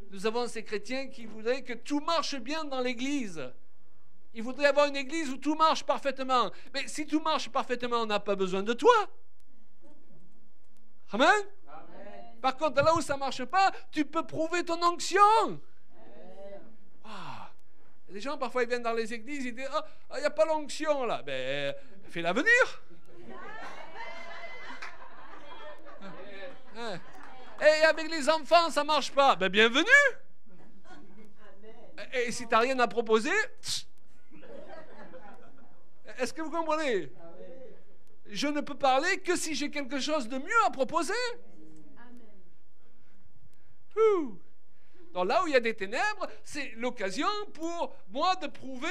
Nous avons ces chrétiens qui voudraient que tout marche bien dans l'église. Ils voudraient avoir une église où tout marche parfaitement. Mais si tout marche parfaitement, on n'a pas besoin de toi. Amen. Amen. Par contre, là où ça ne marche pas, tu peux prouver ton onction. Wow. Les gens, parfois, ils viennent dans les églises, ils disent « il n'y a pas l'onction là. » Ben, fais-la venir. Et avec les enfants, ça ne marche pas. Ben, bienvenue. Et si tu n'as rien à proposer, est-ce que vous comprenez? Je ne peux parler que si j'ai quelque chose de mieux à proposer. Donc là où il y a des ténèbres, c'est l'occasion pour moi de prouver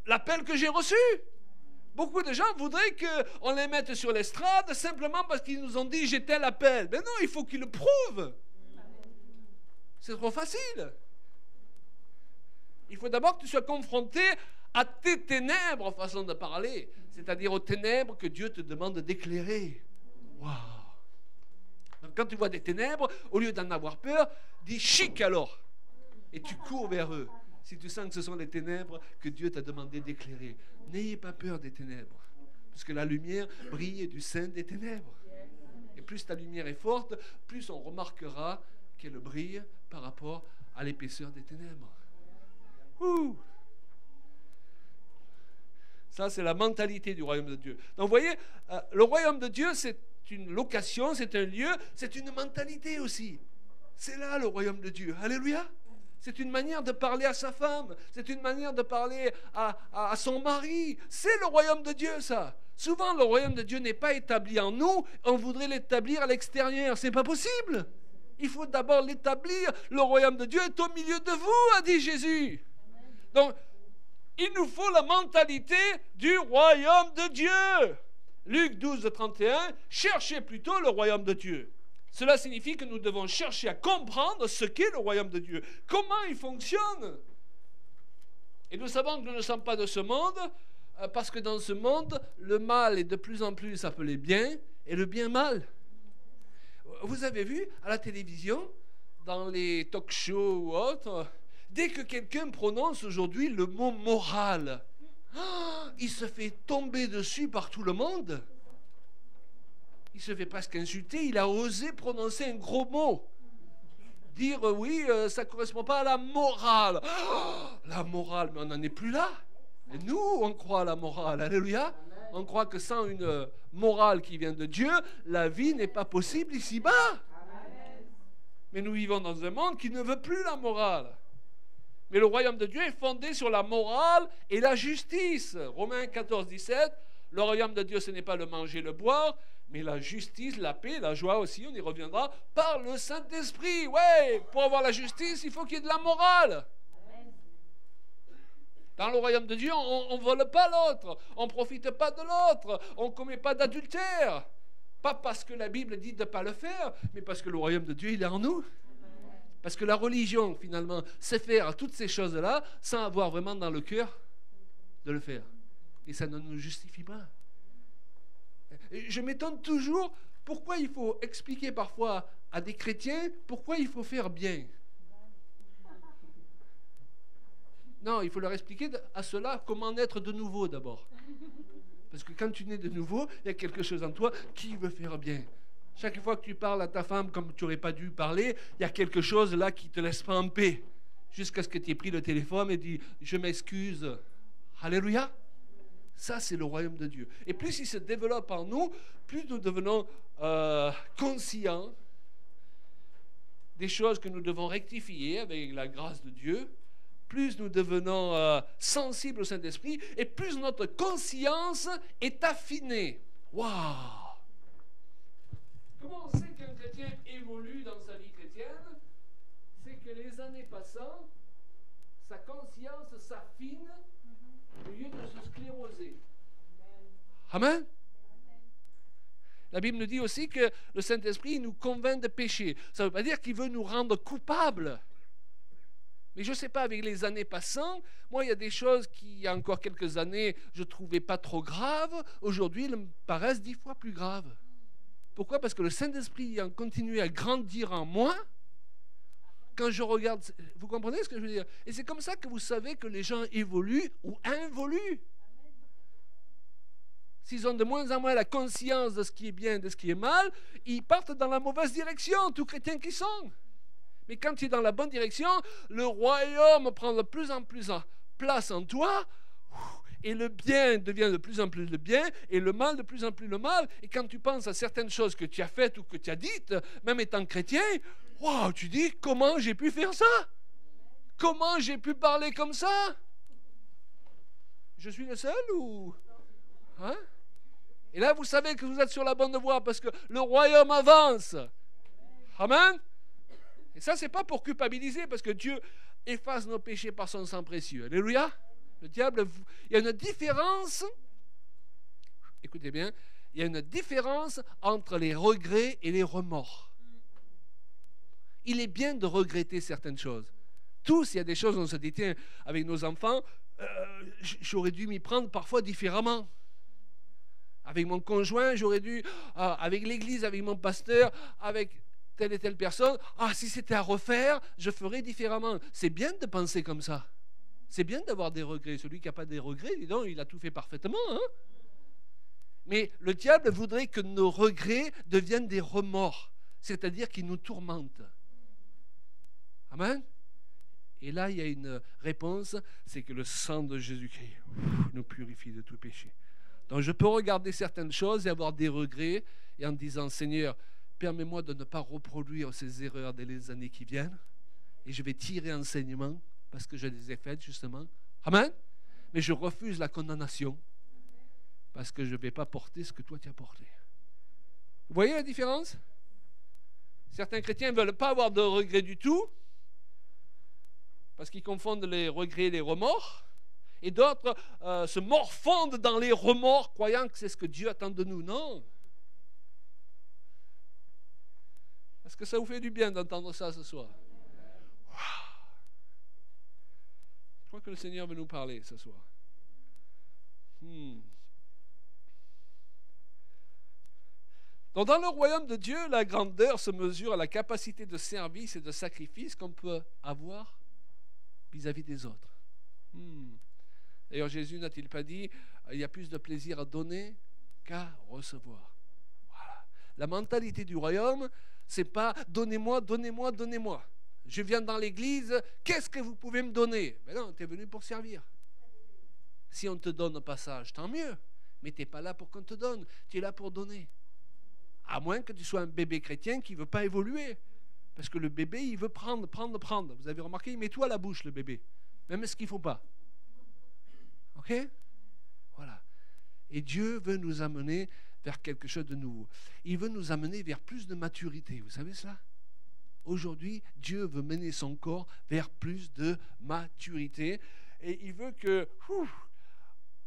l'appel que j'ai reçu. Beaucoup de gens voudraient qu'on les mette sur l'estrade simplement parce qu'ils nous ont dit j'ai tel appel. Mais non, il faut qu'ils le prouvent. C'est trop facile. Il faut d'abord que tu sois confronté à tes ténèbres, façon de parler, c'est-à-dire aux ténèbres que Dieu te demande d'éclairer. Waouh! Donc quand tu vois des ténèbres, au lieu d'en avoir peur, dis chic alors. Et tu cours vers eux. Si tu sens que ce sont les ténèbres que Dieu t'a demandé d'éclairer. N'ayez pas peur des ténèbres. Parce que la lumière brille du sein des ténèbres. Et plus ta lumière est forte, plus on remarquera qu'elle brille par rapport à l'épaisseur des ténèbres. Ouh! Ça, c'est la mentalité du royaume de Dieu. Donc, vous voyez, le royaume de Dieu, c'est une location, c'est un lieu, c'est une mentalité aussi. C'est là le royaume de Dieu. Alléluia! C'est une manière de parler à sa femme. C'est une manière de parler à son mari. C'est le royaume de Dieu, ça. Souvent, le royaume de Dieu n'est pas établi en nous. On voudrait l'établir à l'extérieur. Ce n'est pas possible. Il faut d'abord l'établir. Le royaume de Dieu est au milieu de vous, a dit Jésus. Donc, il nous faut la mentalité du royaume de Dieu. Luc 12, 31, cherchez plutôt le royaume de Dieu. Cela signifie que nous devons chercher à comprendre ce qu'est le royaume de Dieu, comment il fonctionne. Et nous savons que nous ne sommes pas de ce monde, parce que dans ce monde, le mal est de plus en plus appelé bien, et le bien mal. Vous avez vu à la télévision, dans les talk-shows ou autres, dès que quelqu'un prononce aujourd'hui le mot moral, il se fait tomber dessus par tout le monde. Il se fait presque insulter. Il a osé prononcer un gros mot. Dire oui, ça ne correspond pas à la morale. La morale, mais on n'en est plus là. Et nous, on croit à la morale. Alléluia. On croit que sans une morale qui vient de Dieu, la vie n'est pas possible ici-bas. Mais nous vivons dans un monde qui ne veut plus la morale. Mais le royaume de Dieu est fondé sur la morale et la justice. Romains 14, 17, le royaume de Dieu, ce n'est pas le manger, le boire, mais la justice, la paix, la joie aussi, on y reviendra, par le Saint-Esprit. Ouais, pour avoir la justice, il faut qu'il y ait de la morale. Dans le royaume de Dieu, on ne vole pas l'autre, on ne profite pas de l'autre, on ne commet pas d'adultère. Pas parce que la Bible dit de ne pas le faire, mais parce que le royaume de Dieu, il est en nous. Parce que la religion, finalement, c'est faire toutes ces choses-là sans avoir vraiment dans le cœur de le faire. Et ça ne nous justifie pas. Et je m'étonne toujours pourquoi il faut expliquer parfois à des chrétiens pourquoi il faut faire bien. Non, il faut leur expliquer à cela comment naître de nouveau d'abord. Parce que quand tu nais de nouveau, il y a quelque chose en toi qui veut faire bien. Chaque fois que tu parles à ta femme comme tu n'aurais pas dû parler, il y a quelque chose là qui ne te laisse pas en paix. Jusqu'à ce que tu aies pris le téléphone et dit « Je m'excuse ». Alléluia. Ça, c'est le royaume de Dieu. Et plus il se développe en nous, plus nous devenons conscients des choses que nous devons rectifier avec la grâce de Dieu, plus nous devenons sensibles au Saint-Esprit, et plus notre conscience est affinée. Waouh! Comment on sait qu'un chrétien évolue dans sa vie chrétienne? C'est que les années passant, sa conscience s'affine au lieu de se scléroser. Amen. La Bible nous dit aussi que le Saint-Esprit nous convainc de péché. Ça ne veut pas dire qu'il veut nous rendre coupables. Mais je ne sais pas, avec les années passant, moi, il y a des choses qui, il y a encore quelques années, je ne trouvais pas trop graves. Aujourd'hui, elles me paraissent 10 fois plus graves. Pourquoi? Parce que le Saint-Esprit a continué à grandir en moi. Quand je regarde, vous comprenez ce que je veux dire? Et c'est comme ça que vous savez que les gens évoluent ou involuent. S'ils ont de moins en moins la conscience de ce qui est bien et de ce qui est mal, ils partent dans la mauvaise direction, tous chrétiens qui sont. Mais quand tu es dans la bonne direction, le royaume prend de plus en plus en place en toi, et le bien devient de plus en plus le bien, et le mal de plus en plus le mal. Et quand tu penses à certaines choses que tu as faites ou que tu as dites, même étant chrétien, wow, tu dis, comment j'ai pu faire ça? Comment j'ai pu parler comme ça? Je suis le seul ou... Hein? Et là, vous savez que vous êtes sur la bonne voie parce que le royaume avance. Amen. Et ça, c'est pas pour culpabiliser parce que Dieu efface nos péchés par son sang précieux. Alléluia. Le diable, il y a une différence. Écoutez bien, il y a une différence entre les regrets et les remords. Il est bien de regretter certaines choses. Tous, il y a des choses où on se dit, tiens, avec nos enfants, j'aurais dû m'y prendre parfois différemment. Avec mon conjoint, j'aurais dû, avec l'église, avec mon pasteur, avec telle et telle personne, si c'était à refaire, je ferais différemment. C'est bien de penser comme ça. C'est bien d'avoir des regrets. Celui qui n'a pas des regrets, dis donc, il a tout fait parfaitement. Hein? Mais le diable voudrait que nos regrets deviennent des remords, c'est-à-dire qu'ils nous tourmentent. Amen. Et là, il y a une réponse, c'est que le sang de Jésus-Christ nous purifie de tout péché. Donc je peux regarder certaines choses et avoir des regrets et en disant, Seigneur, permets-moi de ne pas reproduire ces erreurs dans les années qui viennent et je vais tirer enseignement parce que je les ai faites justement. Amen. Mais je refuse la condamnation parce que je ne vais pas porter ce que toi tu as porté. Vous voyez la différence? Certains chrétiens ne veulent pas avoir de regrets du tout parce qu'ils confondent les regrets et les remords. Et d'autres se morfondent dans les remords, croyant que c'est ce que Dieu attend de nous. Non. Est-ce que ça vous fait du bien d'entendre ça ce soir? Wow. Je crois que le Seigneur veut nous parler ce soir. Donc dans le royaume de Dieu, la grandeur se mesure à la capacité de service et de sacrifice qu'on peut avoir vis-à-vis des autres. D'ailleurs, Jésus n'a-t-il pas dit il y a plus de plaisir à donner qu'à recevoir? Voilà. La mentalité du royaume, c'est pas donnez-moi, donnez-moi, donnez-moi. Je viens dans l'église, qu'est-ce que vous pouvez me donner? Mais non, tu es venu pour servir. Si on ne te donne au passage, tant mieux. Mais tu n'es pas là pour qu'on te donne, tu es là pour donner. À moins que tu sois un bébé chrétien qui ne veut pas évoluer. Parce que le bébé, il veut prendre. Vous avez remarqué, il met tout à la bouche, le bébé. Même ce qu'il ne faut pas. Ok? Voilà. Et Dieu veut nous amener vers quelque chose de nouveau. Il veut nous amener vers plus de maturité. Vous savez cela? Aujourd'hui, Dieu veut mener son corps vers plus de maturité. Et il veut que,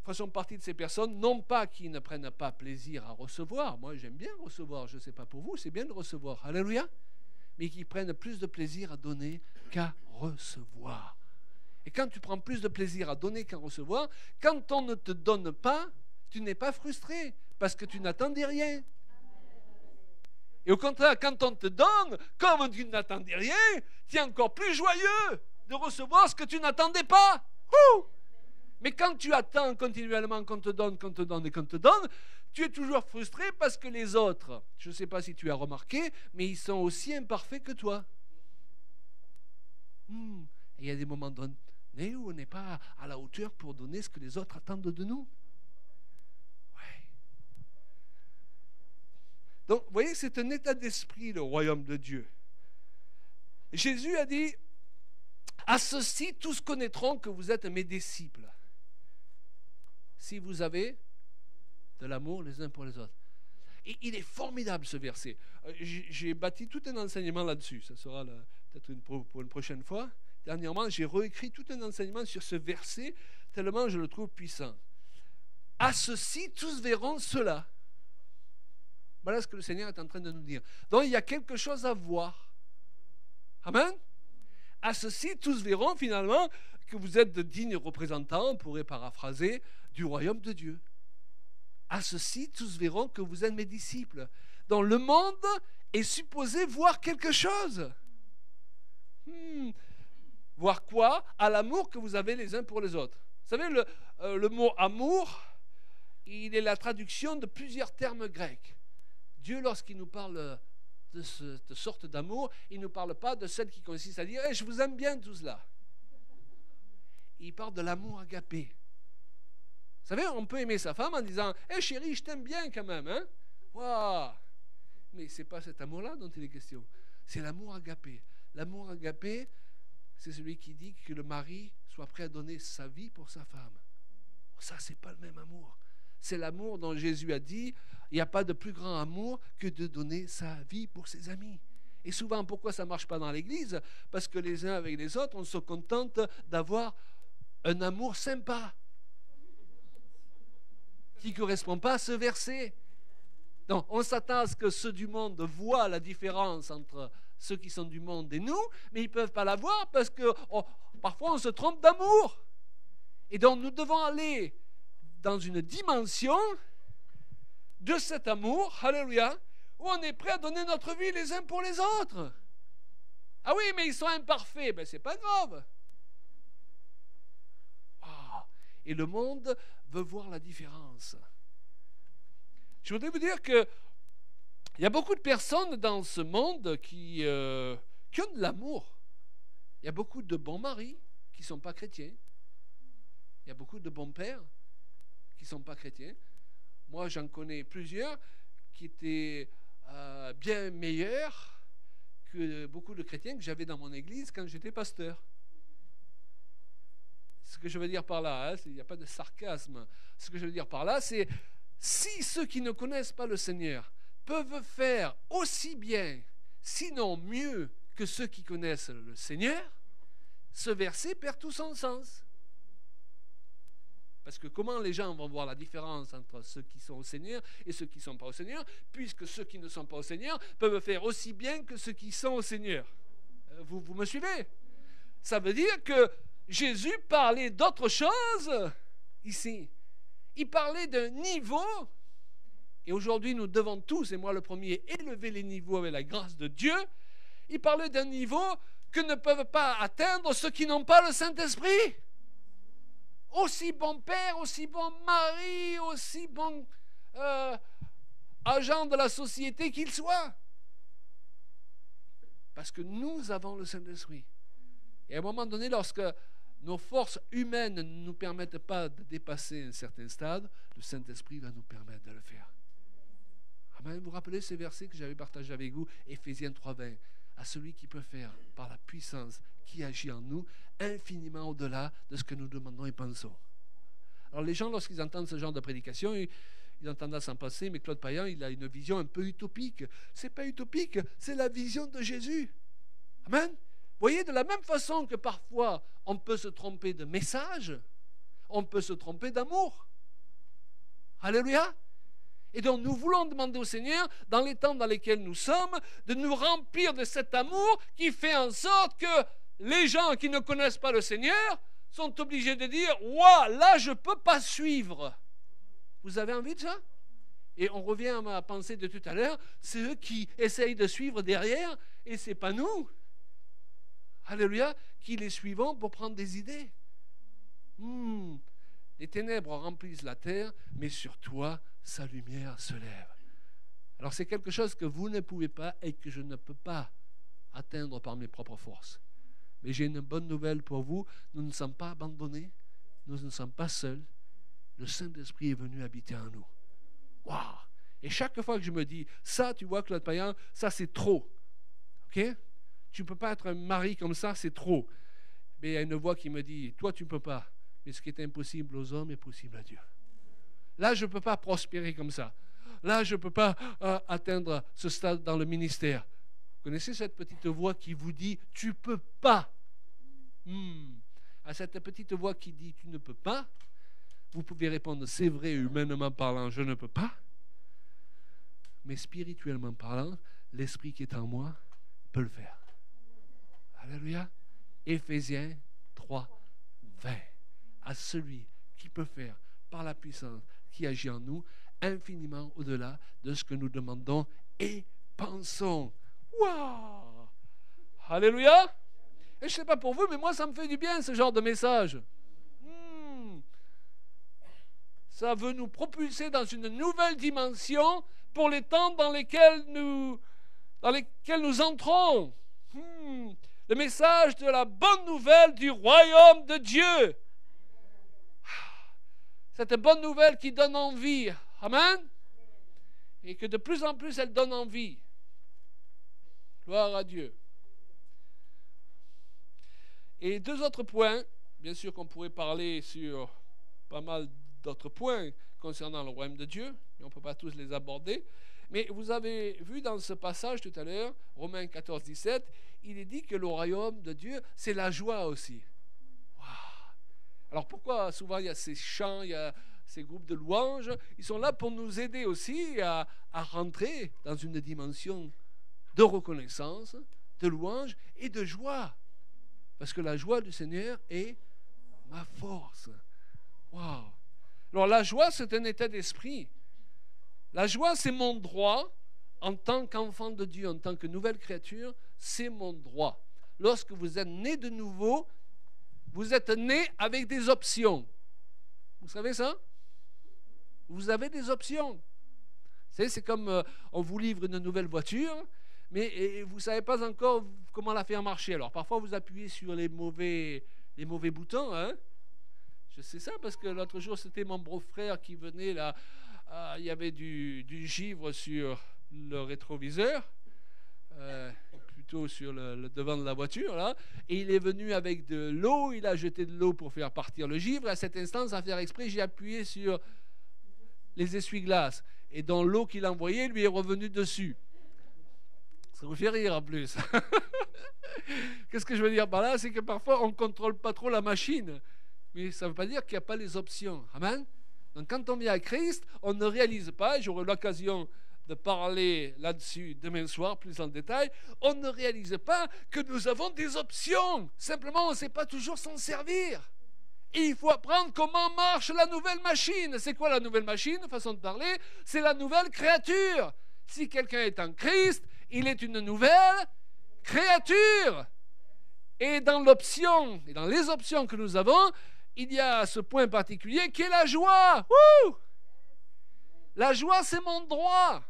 faisons partie de ces personnes, non pas qui ne prennent pas plaisir à recevoir. Moi, j'aime bien recevoir. Je ne sais pas pour vous, c'est bien de recevoir. Alléluia. Mais qui prennent plus de plaisir à donner qu'à recevoir. Et quand tu prends plus de plaisir à donner qu'à recevoir, quand on ne te donne pas, tu n'es pas frustré parce que tu n'attendais rien. Et au contraire, quand on te donne, comme tu n'attendais rien, tu es encore plus joyeux de recevoir ce que tu n'attendais pas. Mais quand tu attends continuellement qu'on te donne, qu'on te donne et qu'on te donne, tu es toujours frustré parce que les autres, je ne sais pas si tu as remarqué, mais ils sont aussi imparfaits que toi. Et il y a des moments donnés où on n'est pas à la hauteur pour donner ce que les autres attendent de nous. Ouais. Donc, vous voyez, c'est un état d'esprit, le royaume de Dieu. Jésus a dit, à ceci, tous connaîtront que vous êtes mes disciples. Si vous avez de l'amour les uns pour les autres. Et il est formidable ce verset. J'ai bâti tout un enseignement là-dessus. Ça sera peut-être pour une prochaine fois. Dernièrement, j'ai réécrit tout un enseignement sur ce verset, tellement je le trouve puissant. À ceci, tous verront cela. Voilà ce que le Seigneur est en train de nous dire. Donc, il y a quelque chose à voir. Amen. À ceci, tous verront finalement que vous êtes de dignes représentants, on pourrait paraphraser, du royaume de Dieu. À ceci, tous verront que vous êtes mes disciples. Donc, le monde est supposé voir quelque chose. Voir quoi? À l'amour que vous avez les uns pour les autres. Vous savez, le mot amour, il est la traduction de plusieurs termes grecs. Dieu, lorsqu'il nous parle de cette sorte d'amour, il ne nous parle pas de celle qui consiste à dire hey, « je vous aime bien tous là ». Il parle de l'amour agapé. Vous savez, on peut aimer sa femme en disant « hey, chérie, je t'aime bien quand même. Hein? » Wow. Mais ce n'est pas cet amour-là dont il est question. C'est l'amour agapé. L'amour agapé, c'est celui qui dit que le mari soit prêt à donner sa vie pour sa femme. Ça, c'est pas le même amour. C'est l'amour dont Jésus a dit, il n'y a pas de plus grand amour que de donner sa vie pour ses amis. Et souvent, pourquoi ça ne marche pas dans l'Église? Parce que les uns avec les autres, on se contente d'avoir un amour sympa qui ne correspond pas à ce verset. Donc, on s'attend à ce que ceux du monde voient la différence entre ceux qui sont du monde et nous, mais ils ne peuvent pas la voir parce que parfois on se trompe d'amour. Et donc, nous devons aller dans une dimension de cet amour, alléluia, où on est prêt à donner notre vie les uns pour les autres. Ah oui, mais ils sont imparfaits. Ben, c'est pas grave. Oh. Et le monde veut voir la différence. Je voudrais vous dire que il y a beaucoup de personnes dans ce monde qui ont de l'amour. Il y a beaucoup de bons maris qui ne sont pas chrétiens. Il y a beaucoup de bons pères qui ne sont pas chrétiens. Moi, j'en connais plusieurs qui étaient bien meilleurs que beaucoup de chrétiens que j'avais dans mon église quand j'étais pasteur. Ce que je veux dire par là, il n'y a pas de sarcasme. Ce que je veux dire par là, c'est si ceux qui ne connaissent pas le Seigneur peuvent faire aussi bien, sinon mieux que ceux qui connaissent le Seigneur, ce verset perd tout son sens. Parce que comment les gens vont voir la différence entre ceux qui sont au Seigneur et ceux qui ne sont pas au Seigneur, puisque ceux qui ne sont pas au Seigneur peuvent faire aussi bien que ceux qui sont au Seigneur. Vous me suivez? Ça veut dire que Jésus parlait d'autre chose ici. Il parlait d'un niveau, et aujourd'hui nous devons tous, et moi le premier, élever les niveaux avec la grâce de Dieu. Il parlait d'un niveau que ne peuvent pas atteindre ceux qui n'ont pas le Saint-Esprit. Aussi bon père, aussi bon mari, aussi bon agent de la société qu'il soit. Parce que nous avons le Saint-Esprit. Et à un moment donné, lorsque nos forces humaines ne nous permettent pas de dépasser un certain stade, le Saint-Esprit va nous permettre de le faire. Amen. Vous vous rappelez ce verset que j'avais partagé avec vous, Éphésiens 3:20, à celui qui peut faire par la puissance qui agit en nous infiniment au-delà de ce que nous demandons et pensons. Alors les gens, lorsqu'ils entendent ce genre de prédication, ils ont tendance à en passer, mais Claude Payan, il a une vision un peu utopique. C'est pas utopique, c'est la vision de Jésus. Amen. Vous voyez, de la même façon que parfois on peut se tromper de message, on peut se tromper d'amour. Alléluia. Et donc nous voulons demander au Seigneur, dans les temps dans lesquels nous sommes, de nous remplir de cet amour qui fait en sorte que les gens qui ne connaissent pas le Seigneur sont obligés de dire « Ouah, là je ne peux pas suivre ». Vous avez envie de ça? Et on revient à ma pensée de tout à l'heure, c'est eux qui essayent de suivre derrière et ce n'est pas nous. Alléluia, qui les suivons pour prendre des idées. Les ténèbres remplissent la terre, mais sur toi, sa lumière se lève. Alors c'est quelque chose que vous ne pouvez pas et que je ne peux pas atteindre par mes propres forces. Mais j'ai une bonne nouvelle pour vous, nous ne sommes pas abandonnés, nous ne sommes pas seuls, le Saint-Esprit est venu habiter en nous. Waouh! Et chaque fois que je me dis, ça, tu vois, Claude Payan, ça c'est trop. Ok? Tu ne peux pas être un mari comme ça, c'est trop. Mais il y a une voix qui me dit, toi tu ne peux pas, mais ce qui est impossible aux hommes est possible à Dieu. Là, je ne peux pas prospérer comme ça. Là, je ne peux pas atteindre ce stade dans le ministère. Vous connaissez cette petite voix qui vous dit « tu ne peux pas ». À cette petite voix qui dit « tu ne peux pas », vous pouvez répondre « c'est vrai, humainement parlant, je ne peux pas ». Mais spirituellement parlant, l'esprit qui est en moi peut le faire. Alléluia. Éphésiens 3, 20. À celui qui peut faire par la puissance qui agit en nous, infiniment au-delà de ce que nous demandons et pensons. Waouh! Alléluia! Et je ne sais pas pour vous, mais moi, ça me fait du bien, ce genre de message. Ça veut nous propulser dans une nouvelle dimension pour les temps dans lesquels nous entrons. Le message de la bonne nouvelle du royaume de Dieu. Cette bonne nouvelle qui donne envie. Amen. Et que de plus en plus, elle donne envie. Gloire à Dieu. Et deux autres points, bien sûr qu'on pourrait parler sur pas mal d'autres points concernant le royaume de Dieu, mais on ne peut pas tous les aborder. Mais vous avez vu dans ce passage tout à l'heure, Romains 14, 17, il est dit que le royaume de Dieu, c'est la joie aussi. Wow. Alors pourquoi souvent il y a ces chants, il y a ces groupes de louanges? Ils sont là pour nous aider aussi à rentrer dans une dimension de reconnaissance, de louange et de joie. Parce que la joie du Seigneur est ma force. Wow. Alors la joie, c'est un état d'esprit. La joie, c'est mon droit en tant qu'enfant de Dieu, en tant que nouvelle créature, c'est mon droit. Lorsque vous êtes né de nouveau, vous êtes né avec des options. Vous savez ça? Vous avez des options. Vous savez, c'est comme on vous livre une nouvelle voiture, mais vous ne savez pas encore comment la faire marcher. Alors parfois, vous appuyez sur les mauvais boutons. Hein? Je sais ça parce que l'autre jour, c'était mon beau-frère qui venait là. Il y avait du givre sur le rétroviseur, plutôt sur le devant de la voiture, là, et il est venu avec de l'eau, il a jeté de l'eau pour faire partir le givre. À cet instant, sans faire exprès, j'ai appuyé sur les essuie-glaces, et dans l'eau qu'il a envoyée, lui est revenu dessus. Ça vous fait rire en plus. Qu'est-ce que je veux dire par là? C'est que parfois, on ne contrôle pas trop la machine, mais ça ne veut pas dire qu'il n'y a pas les options. Amen. Donc quand on vient à Christ, on ne réalise pas, j'aurai l'occasion de parler là-dessus demain soir plus en détail, on ne réalise pas que nous avons des options. Simplement, on ne sait pas toujours s'en servir. Et il faut apprendre comment marche la nouvelle machine. C'est quoi la nouvelle machine, façon de parler? C'est la nouvelle créature. Si quelqu'un est en Christ, il est une nouvelle créature. Et dans l'option, et dans les options que nous avons, il y a ce point particulier qui est la joie. Wouh! La joie, c'est mon droit.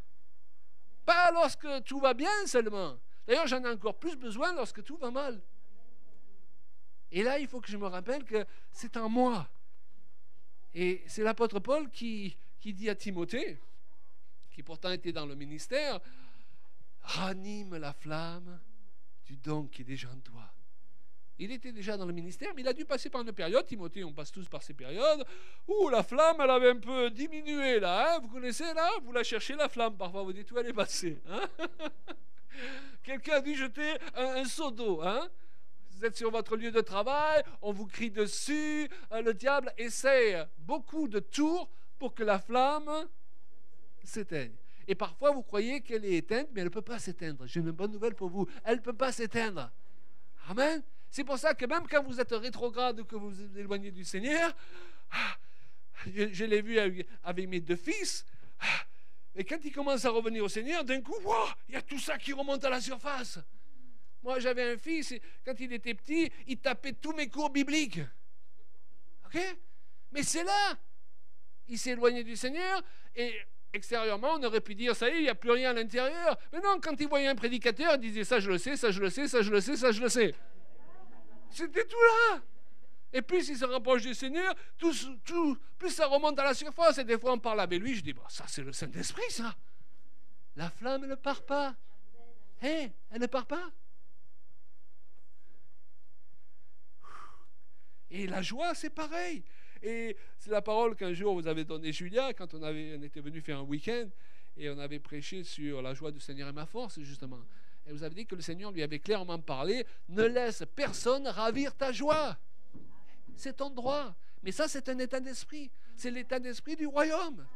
Pas lorsque tout va bien seulement. D'ailleurs, j'en ai encore plus besoin lorsque tout va mal. Et là, il faut que je me rappelle que c'est en moi. Et c'est l'apôtre Paul qui dit à Timothée, qui pourtant était dans le ministère, ranime la flamme du don qui est déjà en toi. Il était déjà dans le ministère, mais il a dû passer par une période. Timothée, on passe tous par ces périodes où la flamme, elle avait un peu diminué là. Hein? Vous connaissez là? Vous la cherchez la flamme parfois, vous dites où elle est passée. Hein? Quelqu'un a dû jeter un seau d'eau. Hein? Vous êtes sur votre lieu de travail, on vous crie dessus. Le diable essaie beaucoup de tours pour que la flamme s'éteigne. Et parfois, vous croyez qu'elle est éteinte, mais elle ne peut pas s'éteindre. J'ai une bonne nouvelle pour vous. Elle ne peut pas s'éteindre. Amen. C'est pour ça que même quand vous êtes rétrograde ou que vous vous éloignez du Seigneur, je l'ai vu avec mes deux fils, et quand ils commencent à revenir au Seigneur, d'un coup, wow, il y a tout ça qui remonte à la surface. Moi, j'avais un fils, quand il était petit, il tapait tous mes cours bibliques. OK? Mais c'est là. Il s'est éloigné du Seigneur, et extérieurement, on aurait pu dire, ça y est, il n'y a plus rien à l'intérieur. Mais non, quand il voyait un prédicateur, il disait, ça je le sais, ça je le sais, ça je le sais, ça je le sais. C'était tout là. Et plus il se rapproche du Seigneur, plus ça remonte à la surface. Et des fois, on parle avec lui, je dis, bah, ça c'est le Saint-Esprit, ça. La flamme, elle ne part pas. Hein? Elle ne part pas. Et la joie, c'est pareil. Et c'est la parole qu'un jour vous avez donnée Julia, quand on était venu faire un week-end, et on avait prêché sur la joie du Seigneur et ma force, justement. Et vous avez dit que le Seigneur lui avait clairement parlé, ne laisse personne ravir ta joie. C'est ton droit. Mais ça, c'est un état d'esprit. C'est l'état d'esprit du royaume.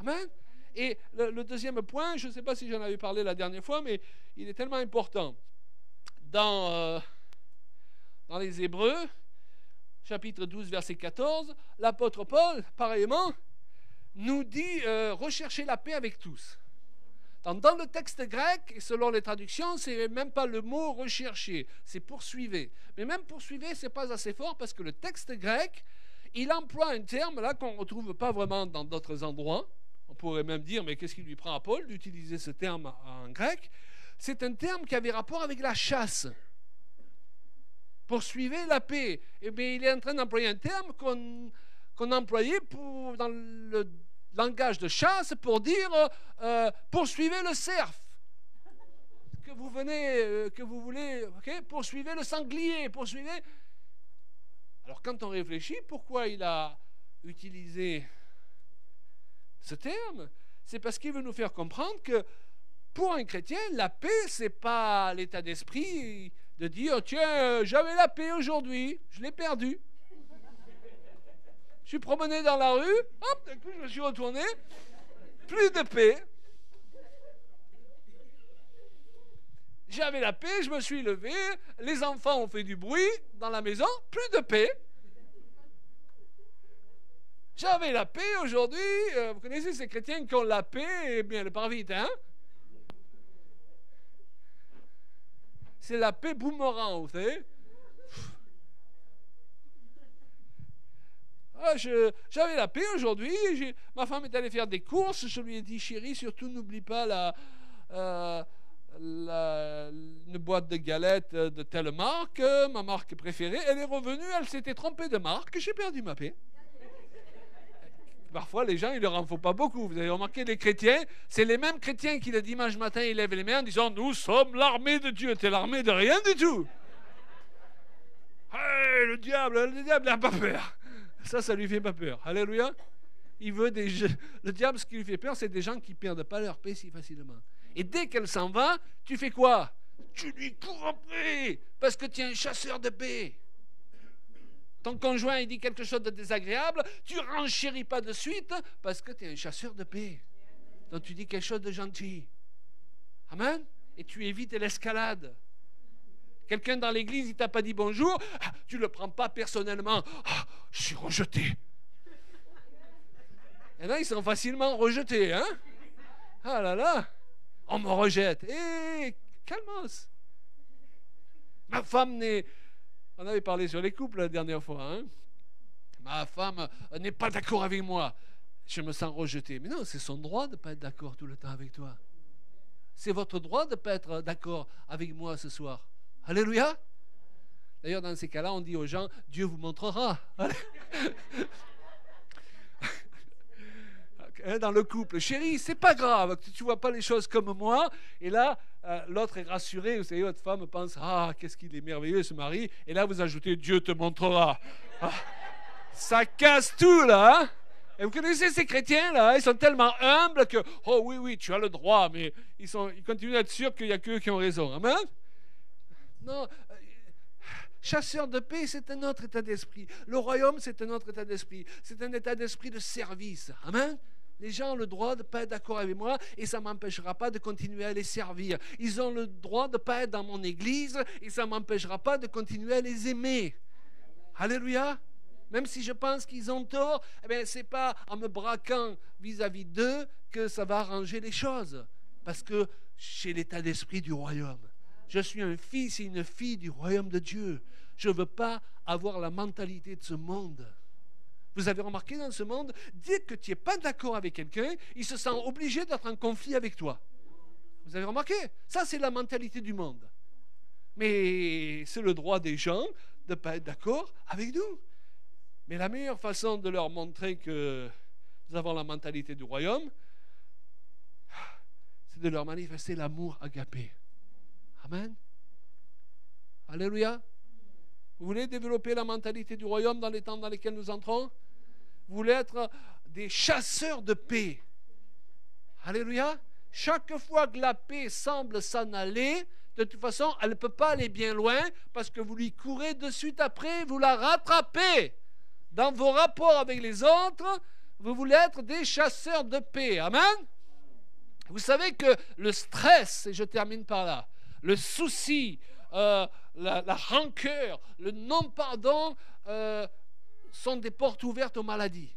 Amen. Et le deuxième point, je ne sais pas si j'en avais parlé la dernière fois, mais il est tellement important. Dans les Hébreux, chapitre 12, verset 14, l'apôtre Paul, pareillement, nous dit recherchez la paix avec tous. Dans le texte grec, et selon les traductions, c'est même pas le mot rechercher, c'est poursuivez. Mais même poursuivez, c'est pas assez fort parce que le texte grec, il emploie un terme là qu'on ne retrouve pas vraiment dans d'autres endroits. On pourrait même dire, mais qu'est-ce qui lui prend à Paul d'utiliser ce terme en grec? C'est un terme qui avait rapport avec la chasse. Poursuivez la paix. Eh bien, il est en train d'employer un terme qu'on employait dans le langage de chasse pour dire poursuivez le cerf. Que vous voulez, okay? Poursuivez le sanglier, poursuivez. Alors quand on réfléchit, pourquoi il a utilisé ce terme? C'est parce qu'il veut nous faire comprendre que pour un chrétien, la paix, c'est pas l'état d'esprit de dire tiens, j'avais la paix aujourd'hui, je l'ai perdue. Je suis promené dans la rue, hop, d'un coup je me suis retourné, plus de paix. J'avais la paix, je me suis levé, les enfants ont fait du bruit dans la maison, plus de paix. J'avais la paix aujourd'hui, vous connaissez ces chrétiens qui ont la paix, eh bien elle part vite, hein? C'est la paix boomerang, vous savez. Ah, j'avais la paix aujourd'hui, ma femme est allée faire des courses, je lui ai dit chérie, surtout n'oublie pas une boîte de galettes de telle marque, ma marque préférée. Elle est revenue, elle s'était trompée de marque, j'ai perdu ma paix. Parfois, les gens, il leur en faut pas beaucoup. Vous avez remarqué, les chrétiens, c'est les mêmes chrétiens qui, le dimanche matin, ils lèvent les mains en disant « Nous sommes l'armée de Dieu ». T'es l'armée de rien du tout. Hey, le diable n'a pas peur. Ça lui fait pas peur. Alléluia. Le diable, ce qui lui fait peur, c'est des gens qui perdent pas leur paix si facilement. Et dès qu'elle s'en va, tu fais quoi? Tu lui cours après, parce que tu es un chasseur de paix. Ton conjoint, il dit quelque chose de désagréable, tu renchéris pas de suite, parce que tu es un chasseur de paix. Donc tu dis quelque chose de gentil. Amen. Et tu évites l'escalade. Quelqu'un dans l'église, il t'a pas dit bonjour, tu le prends pas personnellement. Je suis rejeté. Et là, ils sont facilement rejetés, hein? Ah là là, on me rejette. Calmos. Ma femme n'est... On avait parlé sur les couples la dernière fois, hein? Ma femme n'est pas d'accord avec moi. Je me sens rejeté. Mais non, c'est son droit de ne pas être d'accord tout le temps avec toi. C'est votre droit de ne pas être d'accord avec moi ce soir. Alléluia. D'ailleurs, dans ces cas-là, on dit aux gens, Dieu vous montrera. Dans le couple, chérie, c'est pas grave, tu vois pas les choses comme moi. Et là, l'autre est rassuré. Vous savez, votre femme pense, qu'est-ce qu'il est merveilleux ce mari. Et là, vous ajoutez, Dieu te montrera. Ça casse tout là. Hein? Et vous connaissez ces chrétiens là, ils sont tellement humbles que, oh oui, tu as le droit, mais ils continuent à être sûrs qu'il n'y a qu'eux qui ont raison. Amen. Non. Chasseur de paix, c'est un autre état d'esprit. Le royaume, c'est un autre état d'esprit. C'est un état d'esprit de service. Amen. Les gens ont le droit de ne pas être d'accord avec moi et ça ne m'empêchera pas de continuer à les servir. Ils ont le droit de ne pas être dans mon église et ça ne m'empêchera pas de continuer à les aimer. Alléluia. Même si je pense qu'ils ont tort, ce n'est pas en me braquant vis-à-vis d'eux que ça va arranger les choses. Parce que j'ai l'état d'esprit du royaume. Je suis un fils et une fille du royaume de Dieu. Je ne veux pas avoir la mentalité de ce monde. Vous avez remarqué dans ce monde, dès que tu n'es pas d'accord avec quelqu'un, il se sent obligé d'être en conflit avec toi. Vous avez remarqué? Ça, c'est la mentalité du monde. Mais c'est le droit des gens de ne pas être d'accord avec nous. Mais la meilleure façon de leur montrer que nous avons la mentalité du royaume, c'est de leur manifester l'amour agapé. Amen. Alléluia. Vous voulez développer la mentalité du royaume dans les temps dans lesquels nous entrons? Vous voulez être des chasseurs de paix? Alléluia. Chaque fois que la paix semble s'en aller, de toute façon, elle ne peut pas aller bien loin parce que vous lui courez de suite après, vous la rattrapez. Dans vos rapports avec les autres, vous voulez être des chasseurs de paix. Amen. Vous savez que le stress, et je termine par là, le souci, la rancœur, le non-pardon sont des portes ouvertes aux maladies.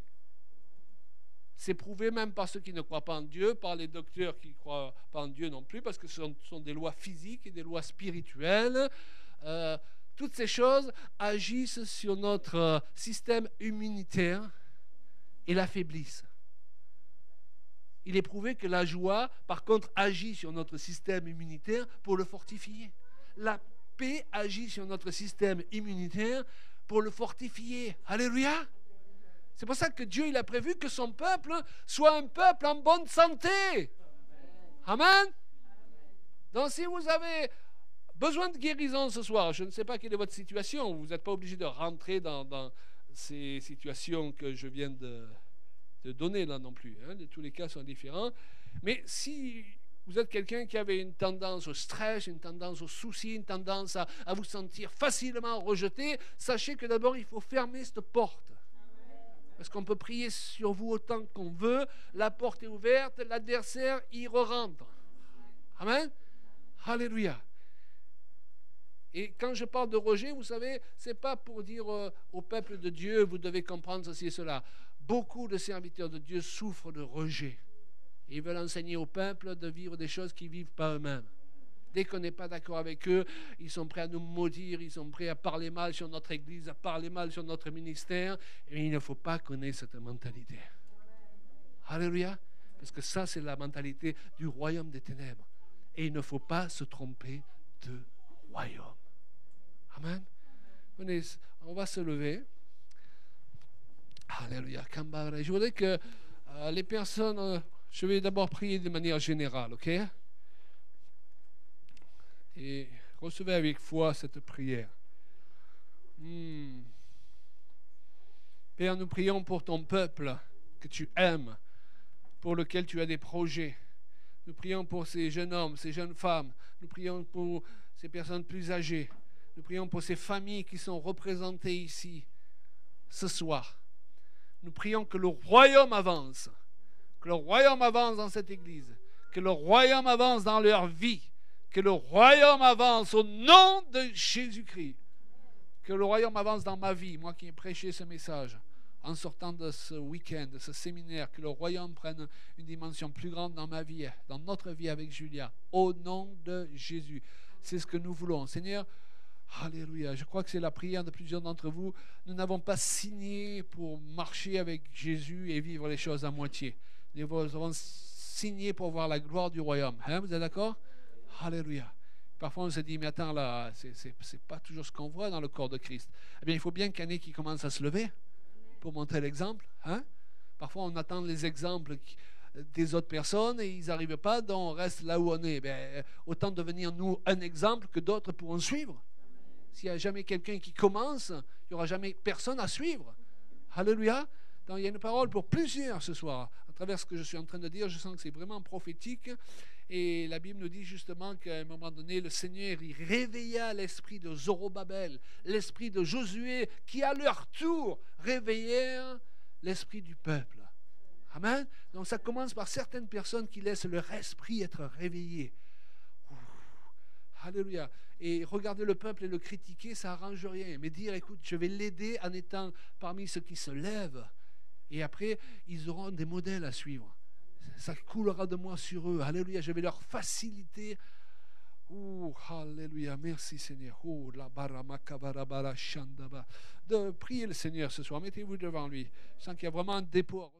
C'est prouvé même par ceux qui ne croient pas en Dieu, par les docteurs qui ne croient pas en Dieu non plus, parce que ce sont des lois physiques et des lois spirituelles. Toutes ces choses agissent sur notre système immunitaire et l'affaiblissent. Il est prouvé que la joie, par contre, agit sur notre système immunitaire pour le fortifier. La paix agit sur notre système immunitaire pour le fortifier. Alléluia! C'est pour ça que Dieu il a prévu que son peuple soit un peuple en bonne santé. Amen. Donc si vous avez Besoin de guérison ce soir. Je ne sais pas quelle est votre situation. Vous n'êtes pas obligé de rentrer dans ces situations que je viens de donner là non plus. Hein. Tous les cas sont différents. Mais si vous êtes quelqu'un qui avait une tendance au stress, une tendance au souci, une tendance à vous sentir facilement rejeté, sachez que d'abord il faut fermer cette porte. Parce qu'on peut prier sur vous autant qu'on veut. La porte est ouverte, l'adversaire y re-rentre. Amen. Alléluia. Et quand je parle de rejet, vous savez, ce n'est pas pour dire au peuple de Dieu, vous devez comprendre ceci et cela. Beaucoup de serviteurs de Dieu souffrent de rejet. Ils veulent enseigner au peuple de vivre des choses qu'ils ne vivent pas eux-mêmes. Dès qu'on n'est pas d'accord avec eux, ils sont prêts à nous maudire, ils sont prêts à parler mal sur notre Église, à parler mal sur notre ministère. Et il ne faut pas qu'on ait cette mentalité. Alléluia. Parce que ça, c'est la mentalité du royaume des ténèbres. Et il ne faut pas se tromper de royaume. Amen. Venez, on va se lever. Alléluia. Je voudrais que les personnes... je vais d'abord prier de manière générale, ok? Et recevez avec foi cette prière. Père, nous prions pour ton peuple que tu aimes, pour lequel tu as des projets. Nous prions pour ces jeunes hommes, ces jeunes femmes. Nous prions pour ces personnes plus âgées. Nous prions pour ces familles qui sont représentées ici ce soir. Nous prions que le royaume avance. Que le royaume avance dans cette église. Que le royaume avance dans leur vie. Que le royaume avance au nom de Jésus-Christ. Que le royaume avance dans ma vie, moi qui ai prêché ce message, en sortant de ce week-end, de ce séminaire, que le royaume prenne une dimension plus grande dans ma vie, dans notre vie avec Julia, au nom de Jésus. C'est ce que nous voulons. Seigneur, alléluia, je crois que c'est la prière de plusieurs d'entre vous. Nous n'avons pas signé pour marcher avec Jésus et vivre les choses à moitié. Nous avons signé pour voir la gloire du royaume. Hein, vous êtes d'accord? Alléluia. Parfois on se dit, mais attends là, c'est pas toujours ce qu'on voit dans le corps de Christ. Eh bien, il faut bien qu'il y en ait qui commencent à se lever pour montrer l'exemple. Hein? Parfois on attend les exemples des autres personnes et ils n'arrivent pas, donc on reste là où on est. Bien, autant devenir nous un exemple que d'autres pourront suivre. S'il n'y a jamais quelqu'un qui commence, il n'y aura jamais personne à suivre. Alléluia. Donc il y a une parole pour plusieurs ce soir. À travers ce que je suis en train de dire, je sens que c'est vraiment prophétique. Et la Bible nous dit justement qu'à un moment donné, le Seigneur il réveilla l'esprit de Zorobabel, l'esprit de Josué, qui à leur tour réveillèrent l'esprit du peuple. Amen. Donc ça commence par certaines personnes qui laissent leur esprit être réveillé. Alléluia. Et regarder le peuple et le critiquer, ça n'arrange rien. Mais dire, écoute, je vais l'aider en étant parmi ceux qui se lèvent. Et après, ils auront des modèles à suivre. Ça coulera de moi sur eux. Alléluia. Je vais leur faciliter. Alléluia. Merci Seigneur. De prier le Seigneur ce soir. Mettez-vous devant lui. Je sens qu'il y a vraiment un dépôt.